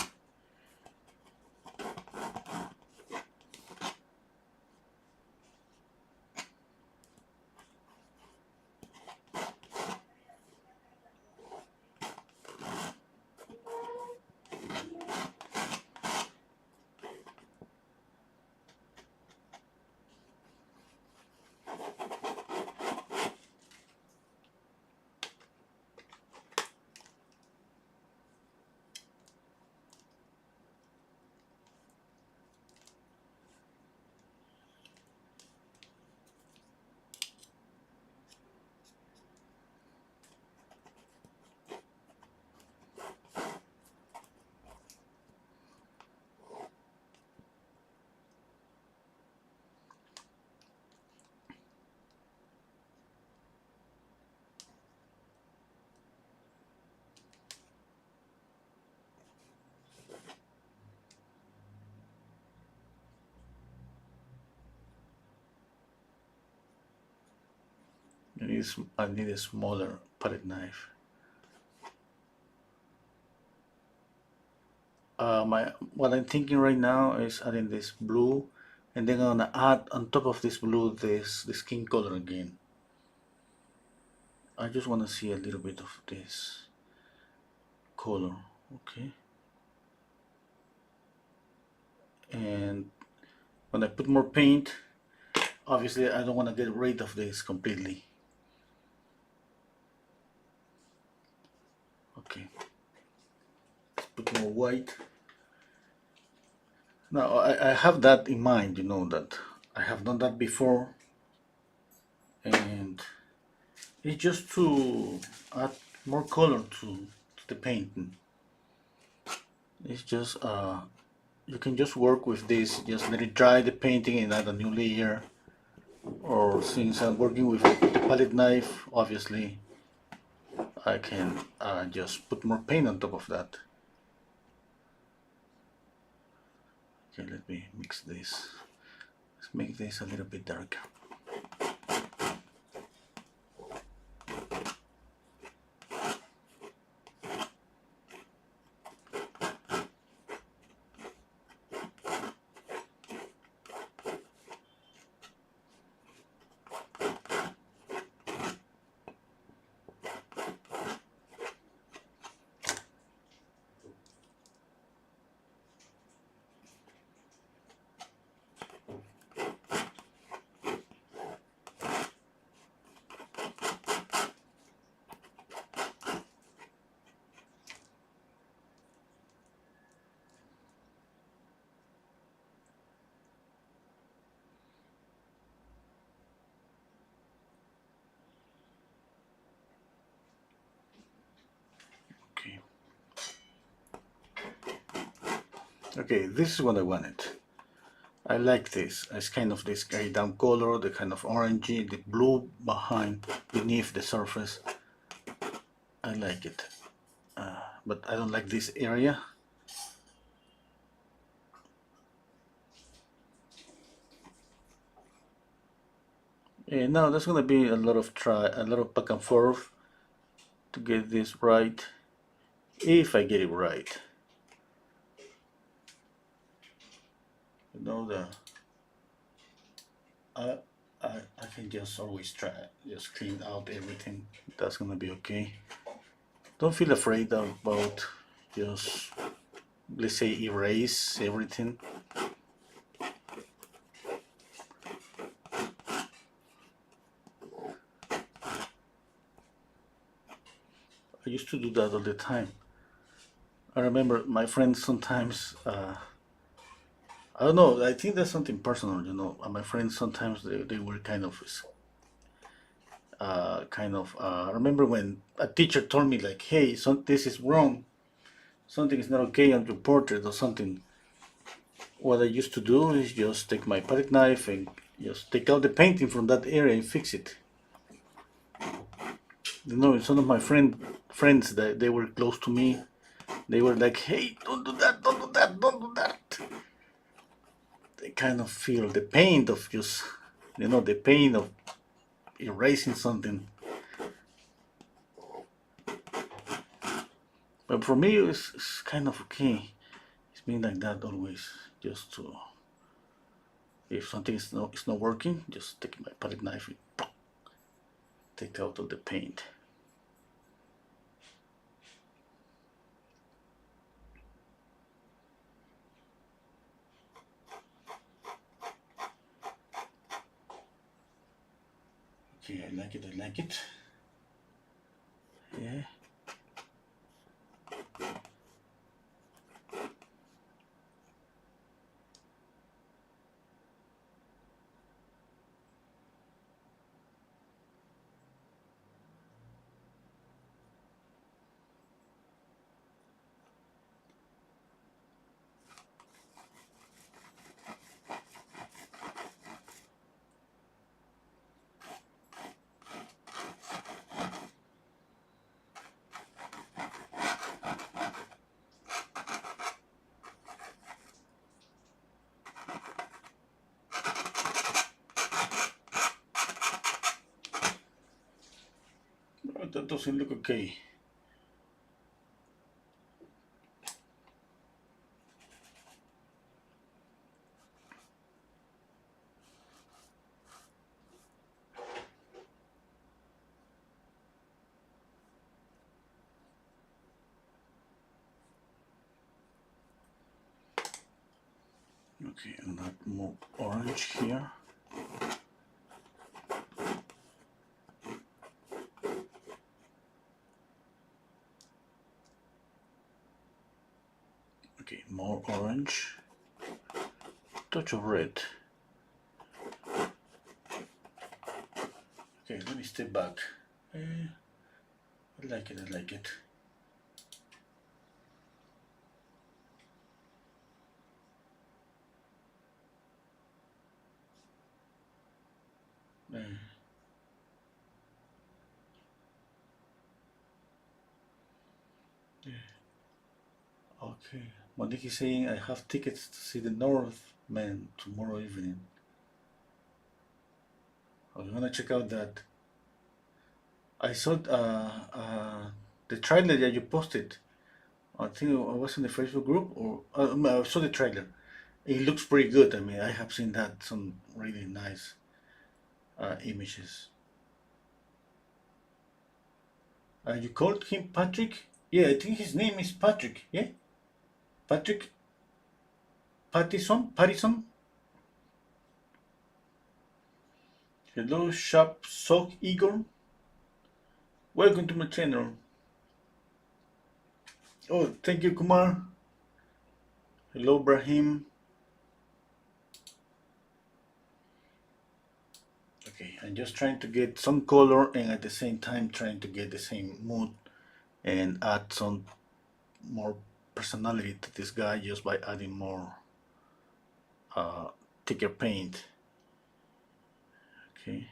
I need a smaller palette knife. What I'm thinking right now is adding this blue, and then I'm gonna add on top of this blue the skin color again. I just want to see a little bit of this color, okay? And when I put more paint, obviously I don't want to get rid of this completely. Okay, let's put more white. Now I have that in mind, that I have done that before, and it's just to add more color to the painting. It's just you can just work with this, just let it dry the painting and add a new layer. Or since I'm working with the palette knife, obviously I can just put more paint on top of that. Okay, let me mix this. Let's make this a little bit darker. Okay. Okay, this is what I wanted. I like this. It's kind of this gray down color, the kind of orangey, the blue beneath the surface. I like it. But I don't like this area. And now there's gonna be a lot of back and forth to get this right. If I get it right. You know I can just always try, just clean out everything. That's gonna be okay. Don't feel afraid about just, let's say, erase everything. I used to do that all the time. I remember my friends sometimes, I don't know, I think that's something personal, you know. My friends sometimes they were I remember when a teacher told me like, hey, this is wrong, something is not okay on your portrait or something. What I used to do is just take my palette knife and just take out the painting from that area and fix it. You know, some of my friends that they were close to me, they were like, hey, don't do that, don't do that, don't do that. They kind of feel the pain of just, the pain of erasing something. But for me, it's kind of okay. It's been like that always. Just to, if something is not working, just take my palette knife and take out all the paint. Okay, I like it, I like it. Yeah. Oh, that doesn't look okay. Okay, I'm gonna add more orange here. Okay, more orange. Touch of red. Okay, let me step back. I like it, I like it. Okay. Monique is saying I have tickets to see the Northman tomorrow evening. I'm gonna check out that. I saw the trailer that you posted. I think it was in the Facebook group, or I saw the trailer. It looks pretty good. I mean, I have seen that some really nice images. You called him Patrick? Yeah, I think his name is Patrick. Yeah, Patrick Pattinson. Hello, Shop Sock Igor. Welcome to my channel. Oh, thank you, Kumar. Hello, Brahim. Okay, I'm just trying to get some color and at the same time trying to get the same mood and add some more personality to this guy just by adding more uh, thicker paint. Okay.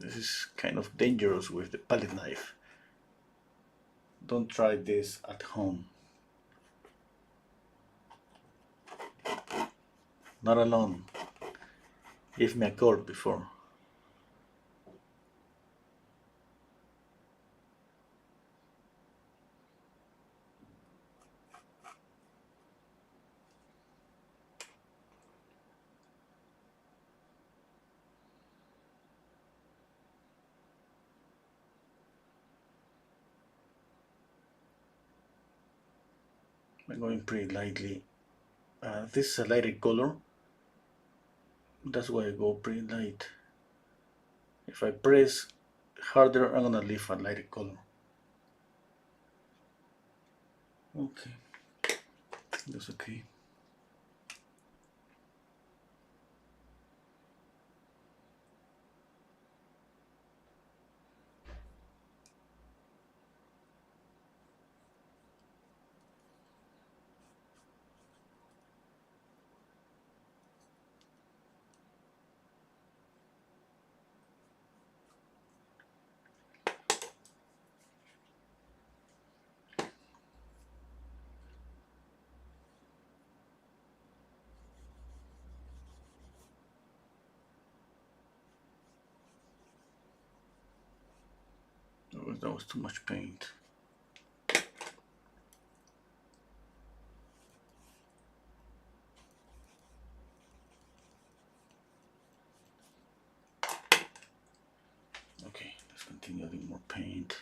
This is kind of dangerous with the palette knife. Don't try this at home. Not alone. Give me a call before. I'm going pretty lightly. This is a lighter color. That's why I go pretty light. If I press harder, I'm gonna leave a lighter color. Okay, that's okay. That was too much paint. Okay, let's continue adding more paint.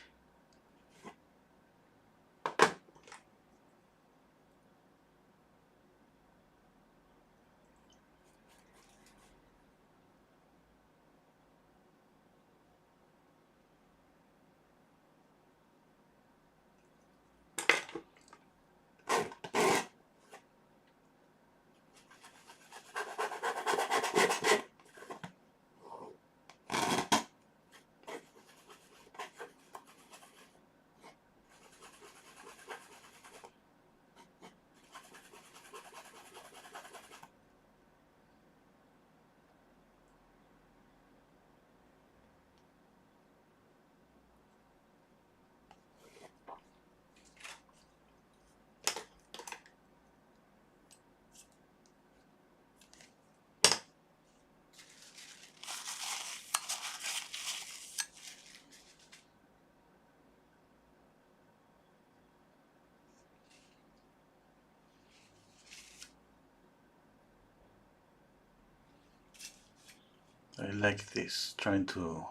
I like this, trying to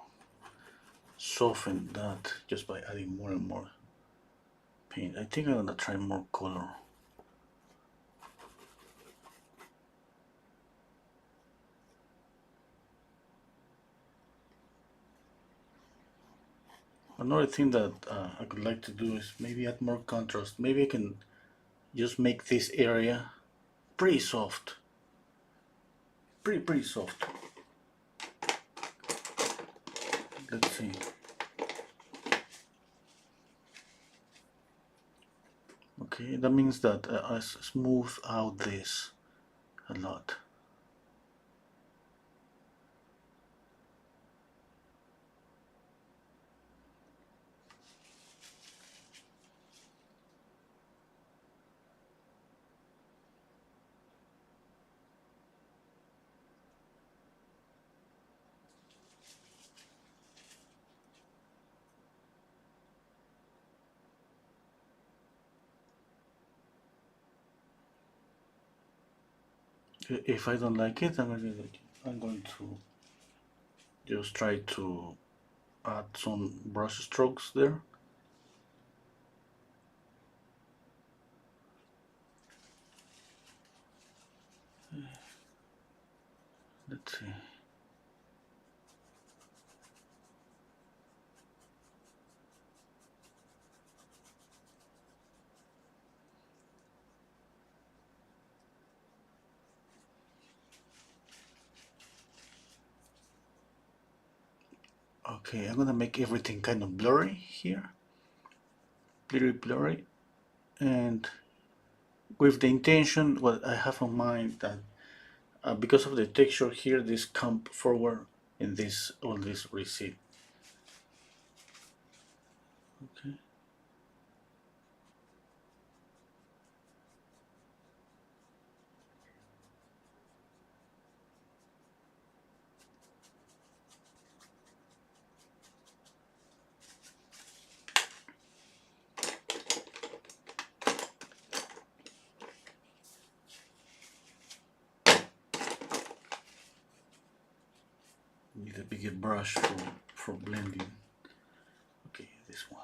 soften that just by adding more and more paint. I think I'm gonna try more color. Another thing that I could like to do is maybe add more contrast. Maybe I can just make this area pretty soft. Pretty soft. Let's see. Okay, that means that I smooth out this a lot. If I don't like it, I'm going to just try to add some brush strokes there. Let's see. Okay, I'm gonna make everything kind of blurry here. Blurry. And with the intention, what I have in mind that because of the texture here, this come forward in this all this receipt. Okay. Need a bigger brush for blending. Okay, this one.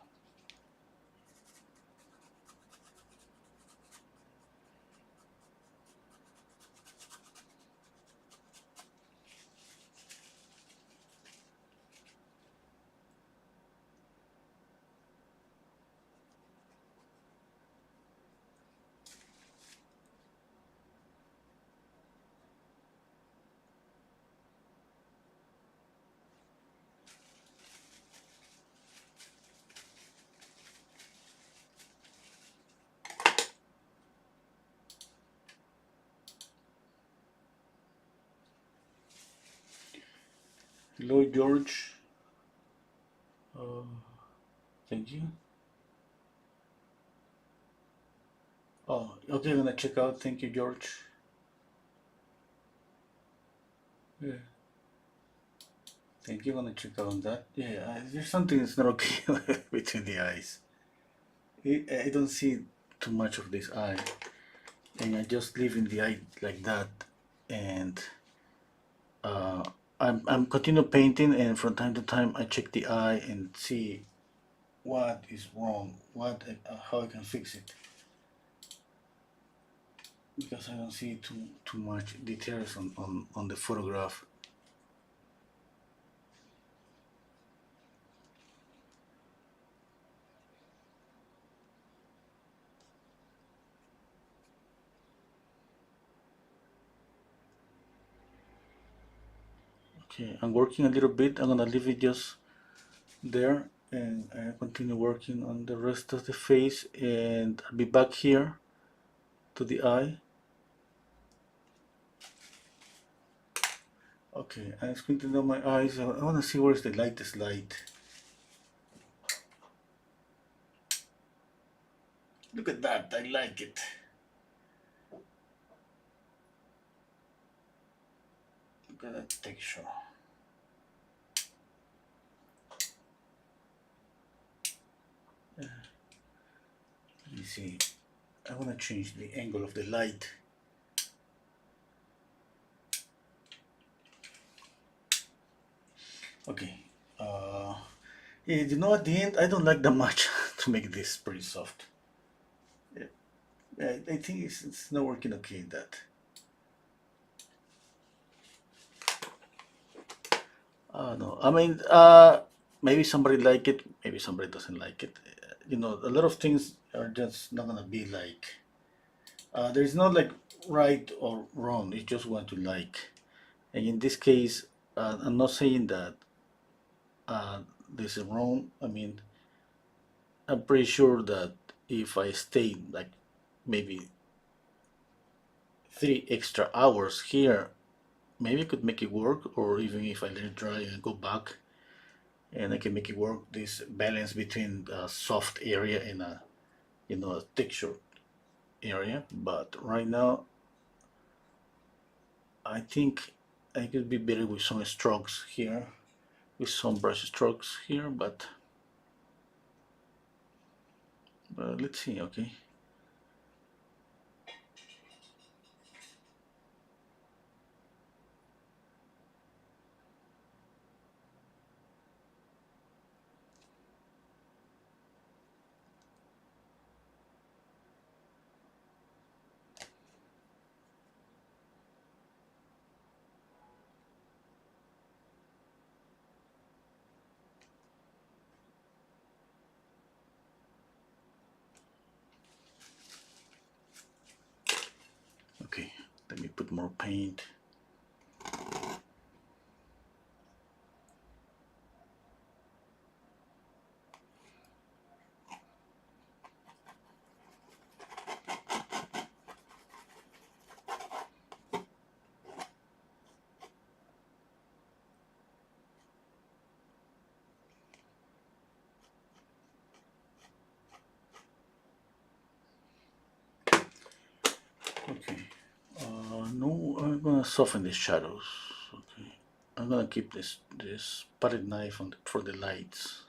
Hello, George. Uh, Thank you. Oh, okay, I'm gonna check out. Thank you, George. Yeah. Thank you. I'm gonna check out that. Yeah, there's something that's not okay between the eyes. I don't see too much of this eye, and I just leave in the eye like that, and uh, I'm continue painting, and from time to time I check the eye and see what is wrong, how I can fix it, because I don't see too much details on the photograph. Okay, I'm working a little bit. I'm gonna leave it just there, and I continue working on the rest of the face, and I'll be back here to the eye. Okay, I'm squinting down my eyes. I want to see where's the lightest light. Look at that, I like it. Look at that texture. Let me see. I want to change the angle of the light. Okay. Yeah, you know, at the end, I don't like that much to make this pretty soft. Yeah, I think it's not working okay. That. No. I mean, maybe somebody like it, maybe somebody doesn't like it. You know, a lot of things are just not gonna be like. There's not like right or wrong. It's just what to like. And in this case, I'm not saying that this is wrong. I mean, I'm pretty sure that if I stayed like maybe 3 extra hours here, maybe I could make it work. Or even if I let it dry and go back, and I can make it work. This balance between a soft area and a a texture area. But right now, I think I could be better with some strokes here, with some brush strokes here. But let's see. Okay. Okay. Let me put more paint. Okay. No, I'm gonna soften the shadows. Okay. I'm gonna keep this palette knife on for the lights.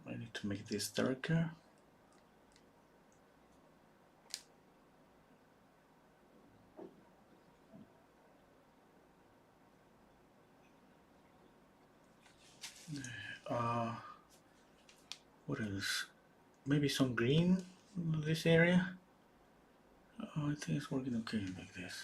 I need to make this darker. Uh, what else? Maybe some green in this area. Oh, I think it's working okay like this.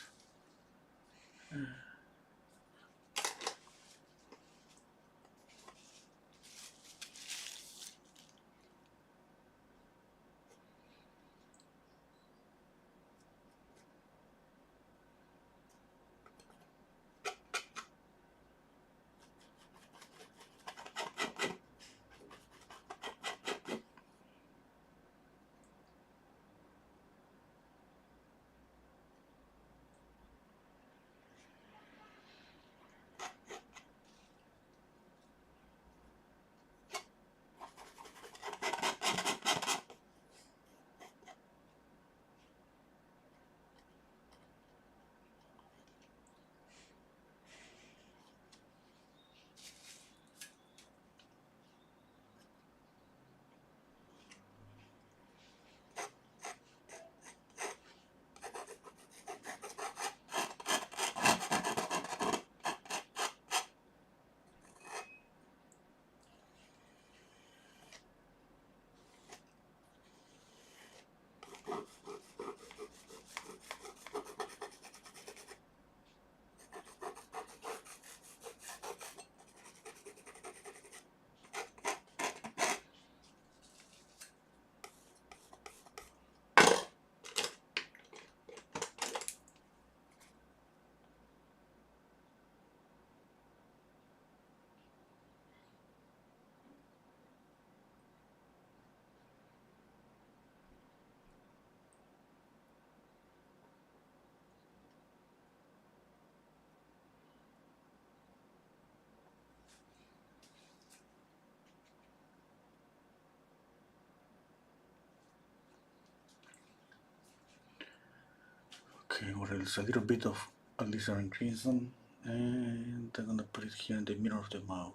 Okay, what else? A little bit of alizarin crimson, and I'm gonna put it here in the mirror of the mouse.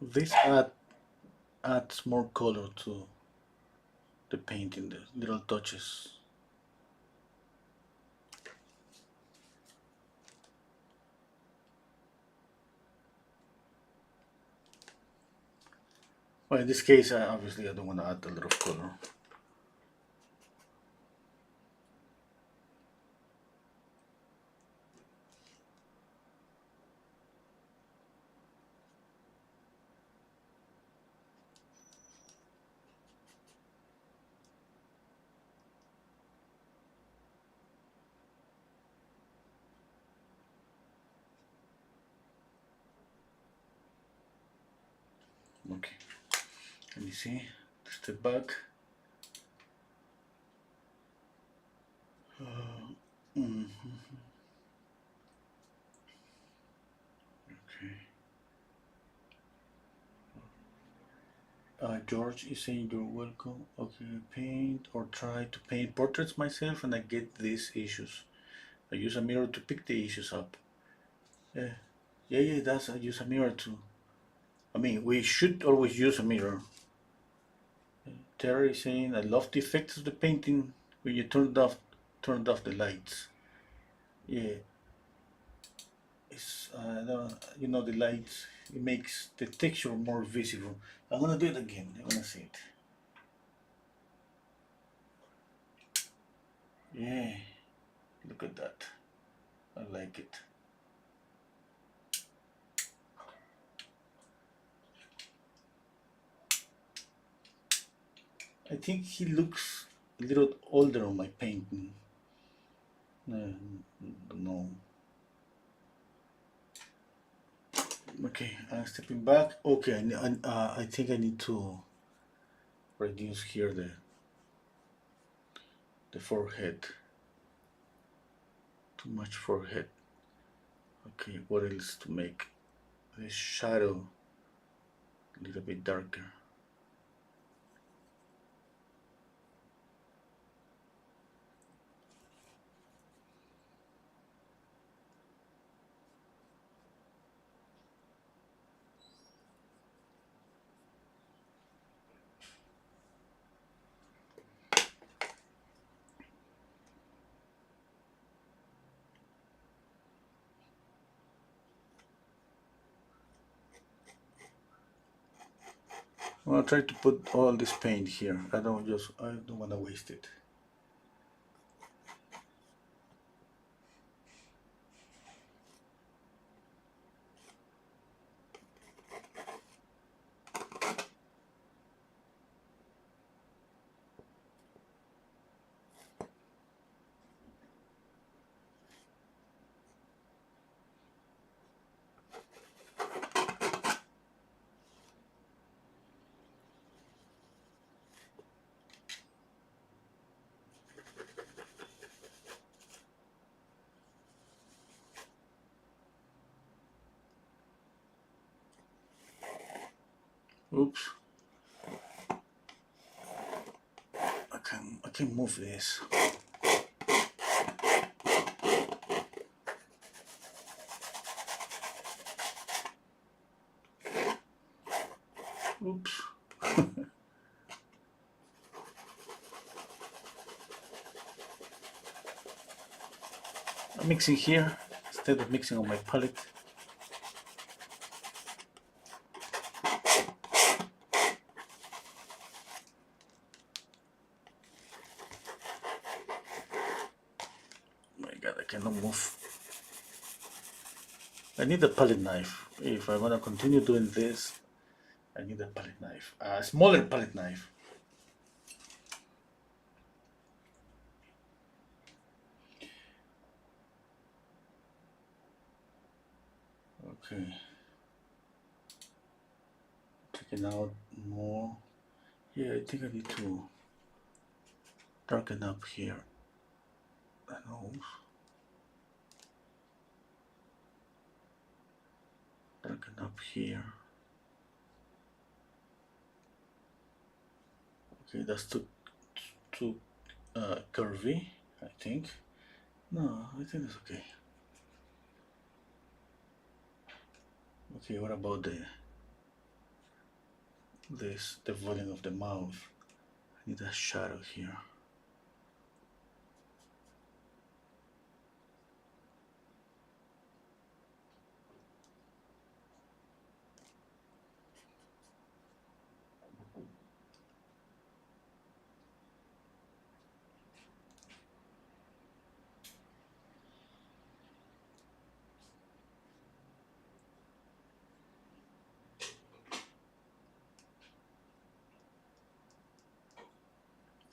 This adds more color to the painting, the little touches. Well, in this case, obviously I don't want to add a lot of color. Okay, let me see. Step back. Mhm. Okay. George is saying you're welcome. Okay, paint or try to paint portraits myself, and I get these issues. I use a mirror to pick the issues up. Yeah, yeah, it does. I use a mirror too. I mean, we should always use a mirror. Terry is saying, I love the effects of the painting when you turned off the lights. Yeah, it's you know, the lights, it makes the texture more visible. I'm gonna do it again. I'm gonna see it. Yeah, look at that. I like it. I think he looks a little older on my painting. No. Okay, I'm stepping back. Okay, I think I need to reduce here the forehead. Too much forehead. Okay, what else to make the shadow a little bit darker? I'm gonna try to put all this paint here. I don't want to waste it. Oops. I can move this. Oops. I'm mixing here instead of mixing on my palette. Oh my god, I cannot move. I need a palette knife. If I want to continue doing this, I need a palette knife. A smaller palette knife. Okay. Taking out more. Yeah, I think I need to darken up here. I know. Darken up here. Okay, that's too curvy. I think. No, I think it's okay. Okay, what about the volume of the mouth? I need a shadow here.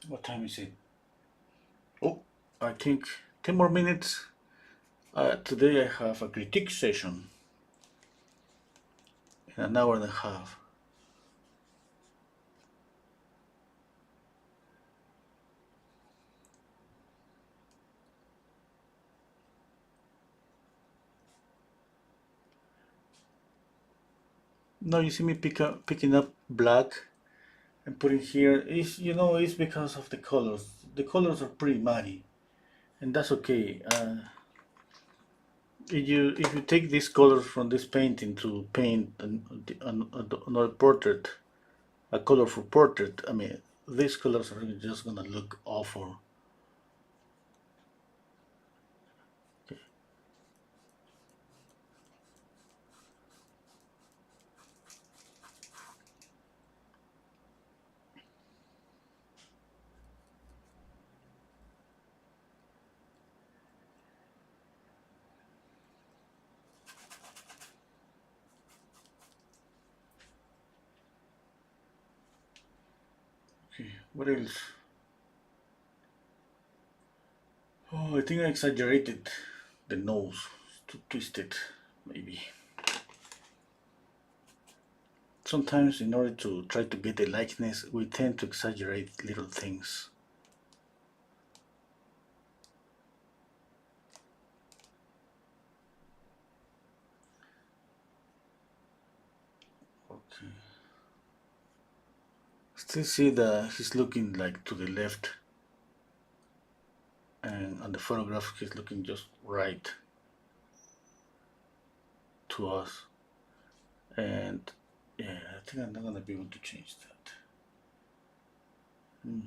What time is it? Oh, I think 10 more minutes. Today I have a critique session in an hour and a half. Now you see me picking up black and putting here. It's because of the colors. The colors are pretty muddy, and that's okay. If you take these colors from this painting to paint another portrait, a colorful portrait, I mean, these colors are just gonna look awful. Okay, what else? Oh, I think I exaggerated the nose. It's too twisted, maybe. Sometimes, in order to try to get the likeness, we tend to exaggerate little things. Okay. Still see that he's looking like to the left, and on the photograph he's looking just right to us. And yeah, I think I'm not gonna be able to change that. Hmm.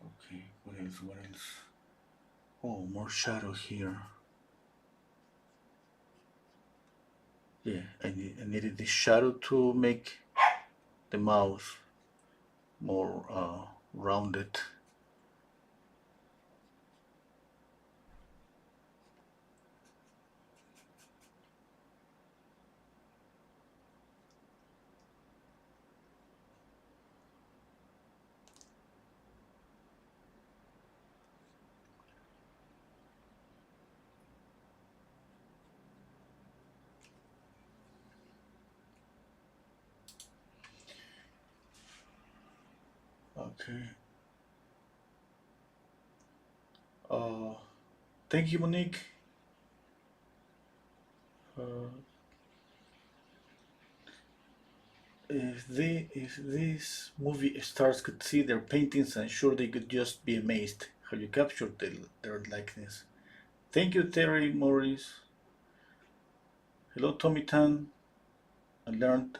Okay, what else? What else? Oh, more shadow here. Yeah, I needed this shadow to make the mouth more rounded. Okay. Uh, Thank you, Monique. Uh, if this movie stars could see their paintings, I'm sure they could just be amazed how you captured their likeness. Thank you, Terry Morris. Hello, Tommy Tan. I learned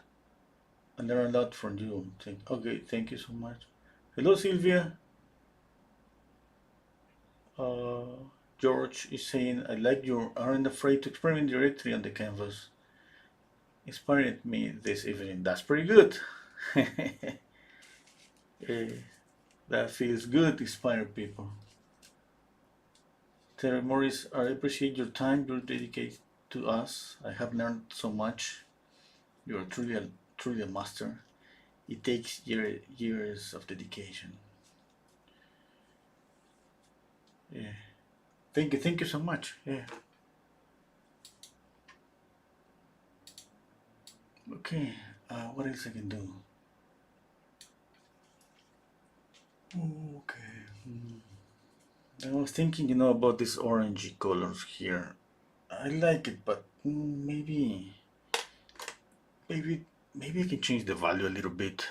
I learned a lot from you. Okay, thank you so much. Hello, Sylvia. Uh, George is saying, I like you aren't afraid to experiment directly on the canvas. Inspired me this evening. That's pretty good. Eh, that feels good, inspire people. Terry Morris, I appreciate your time you dedicate to us. I have learned so much. You are truly a master. It takes years of dedication. Yeah. Thank you so much. Yeah. Okay. What else I can do? Okay. I was thinking, about these orangey colors here. I like it, but maybe, maybe I can change the value a little bit.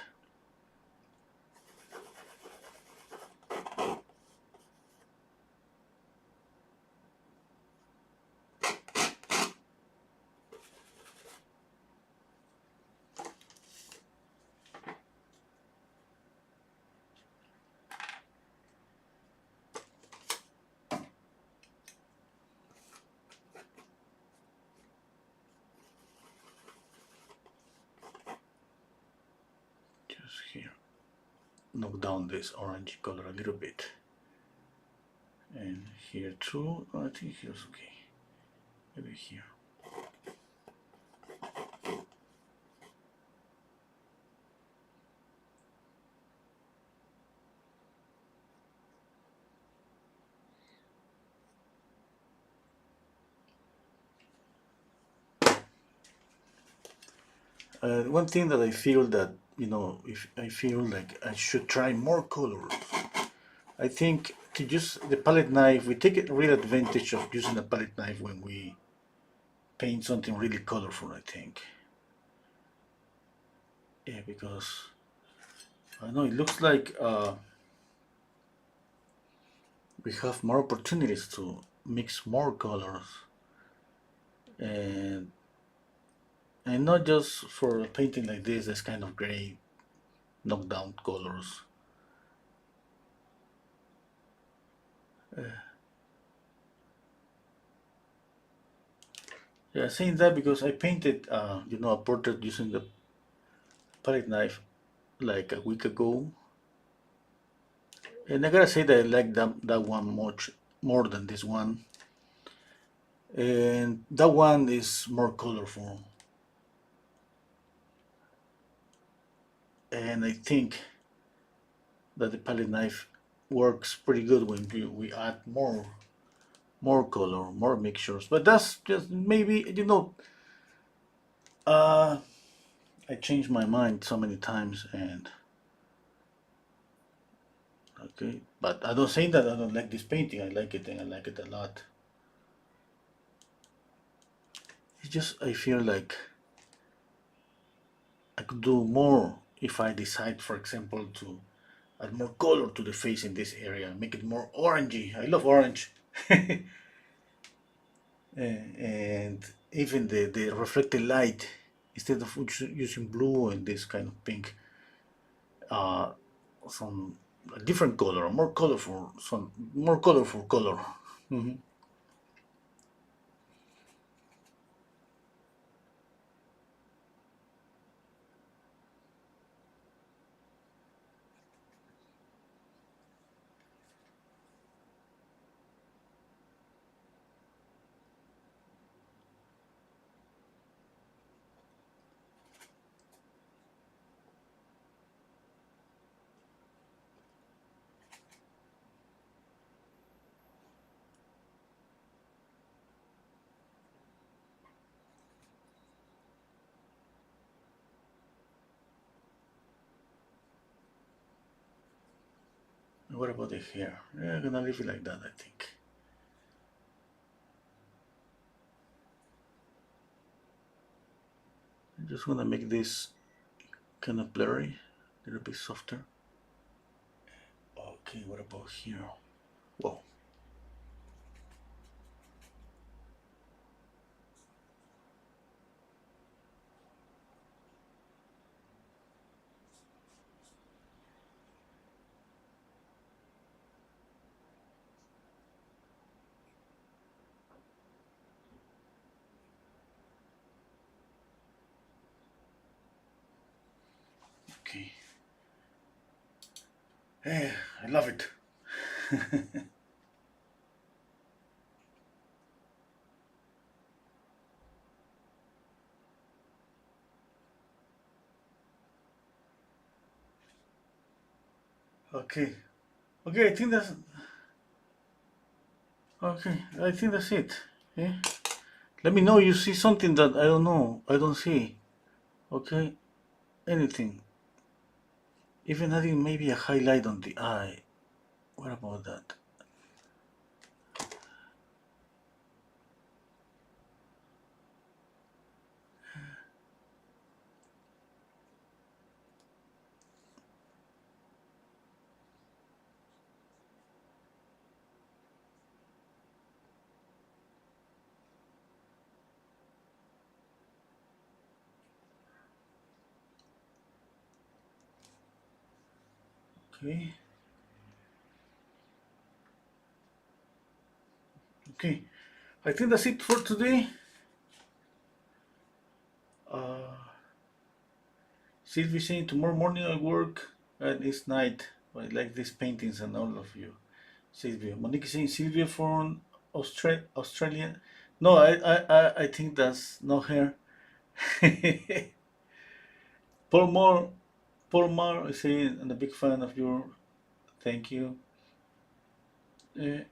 Just here, knock down this orangey color a little bit. And here too, I think here's okay. Maybe here. One thing that I feel that, if I feel like I should try more colors, I think to use the palette knife, we take real advantage of using a palette knife when we paint something really colorful, I think. Yeah, because I know it looks like we have more opportunities to mix more colors, and not just for a painting like this kind of gray knockdown colors. Uh, yeah, saying that because I painted, a portrait using the palette knife like a week ago, and I gotta say that I like that one much more than this one, and that one is more colorful, and I think that the palette knife works pretty good when we add more color, more mixtures. But that's just maybe uh, I changed my mind so many times, and okay, but I don't say that I don't like this painting. I like it, and I like it a lot. It's just I feel like I could do more if I decide, for example, to add more color to the face in this area, make it more orangey. I love orange. And even the reflected light, instead of using blue and this kind of pink, uh, some a different color, more colorful, some more colorful color. Hmm. What about the hair? Yeah, I'm gonna leave it like that, I think. I'm just gonna make this kind of blurry, a little bit softer. Okay, what about here? Whoa. Okay. Yeah, I love it. Okay. Okay, I think that's okay. I think that's it. Yeah. Let me know you see something that I don't know. I don't see. Okay. Anything. Even adding maybe a highlight on the eye. What about that? Okay. Okay. I think that's it for today. Uh, Sylvie saying tomorrow morning I work and it's night. I like these paintings and all of you. Sylvia. Monique is saying Sylvia from Australia. No, I think that's not her. Paul Moore, Paul Moore is saying I'm a big fan of your. Thank you. Uh,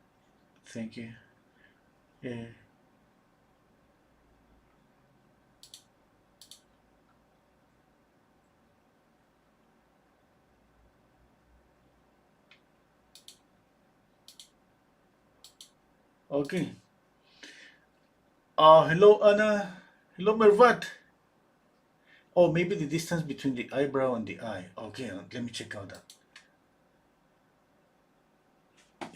thank you. Uh, okay. Hello Anna. Hello Mervat. Oh, maybe the distance between the eyebrow and the eye. Okay, let me check out that.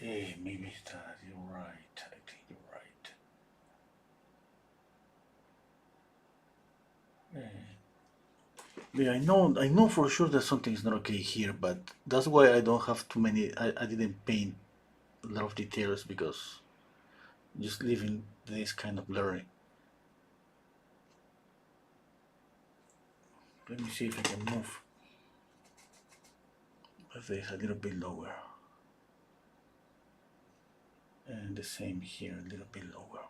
Yeah, maybe that. You're right. I think you're right. Yeah, I know for sure that something's not okay here, but that's why I don't have too many. I didn't paint a lot of details because just leaving this kind of blurry. Let me see if I can move this a little bit lower, and the same here, a little bit lower.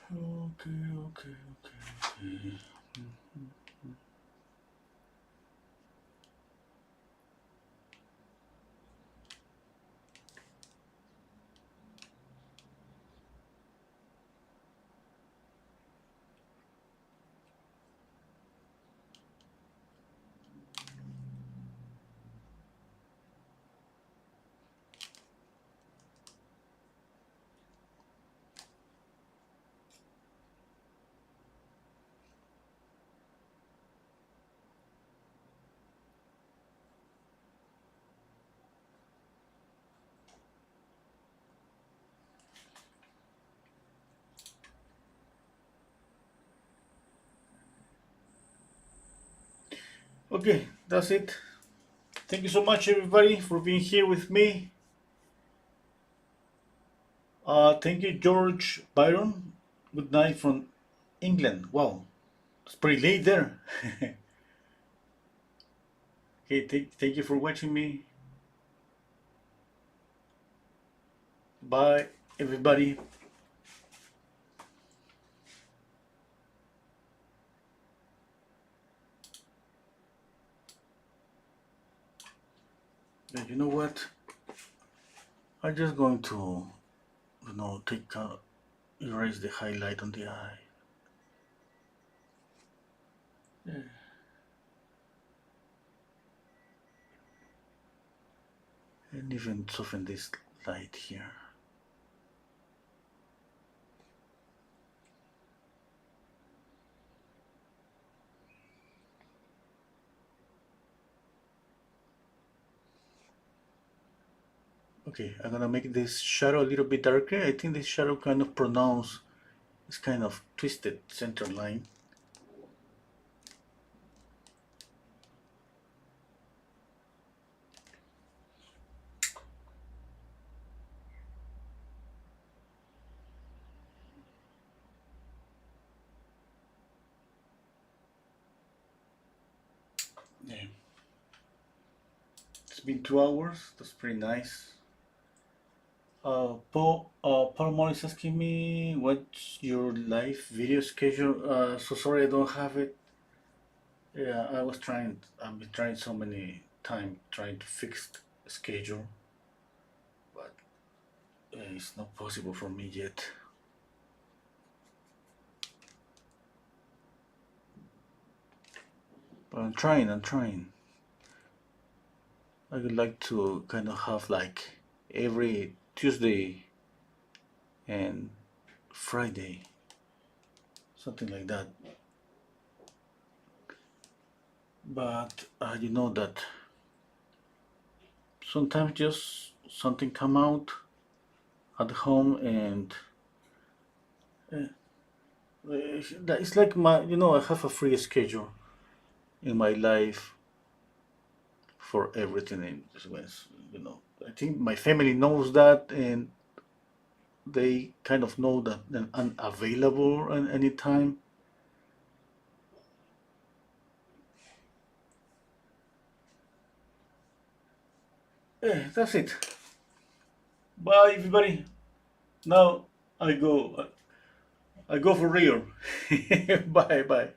Okay, okay, okay, okay. Okay, that's it. Thank you so much, everybody, for being here with me. Thank you, George Byron. Good night from England. Wow, it's pretty late there. Okay, thank you for watching me. Bye, everybody. And you know what? I'm just going to, take erase the highlight on the eye. Yeah. And even soften this light here. Okay, I'm gonna make this shadow a little bit darker. I think this shadow kind of pronounced, it's kind of twisted center line. Yeah. It's been 2 hours. That's pretty nice. Paul Moore is asking me what's your live video schedule. So sorry I don't have it. Yeah, I've been trying so many times trying to fix the schedule, but it's not possible for me yet. But I'm trying. I would like to kind of have like every Tuesday and Friday, something like that. But you know that sometimes just something come out at home and uh, it's like I have a free schedule in my life for everything. And I think my family knows that, and they kind of know that I'm available at any time. Yeah, that's it. Bye, everybody. Now I go. I go for real. Bye, bye.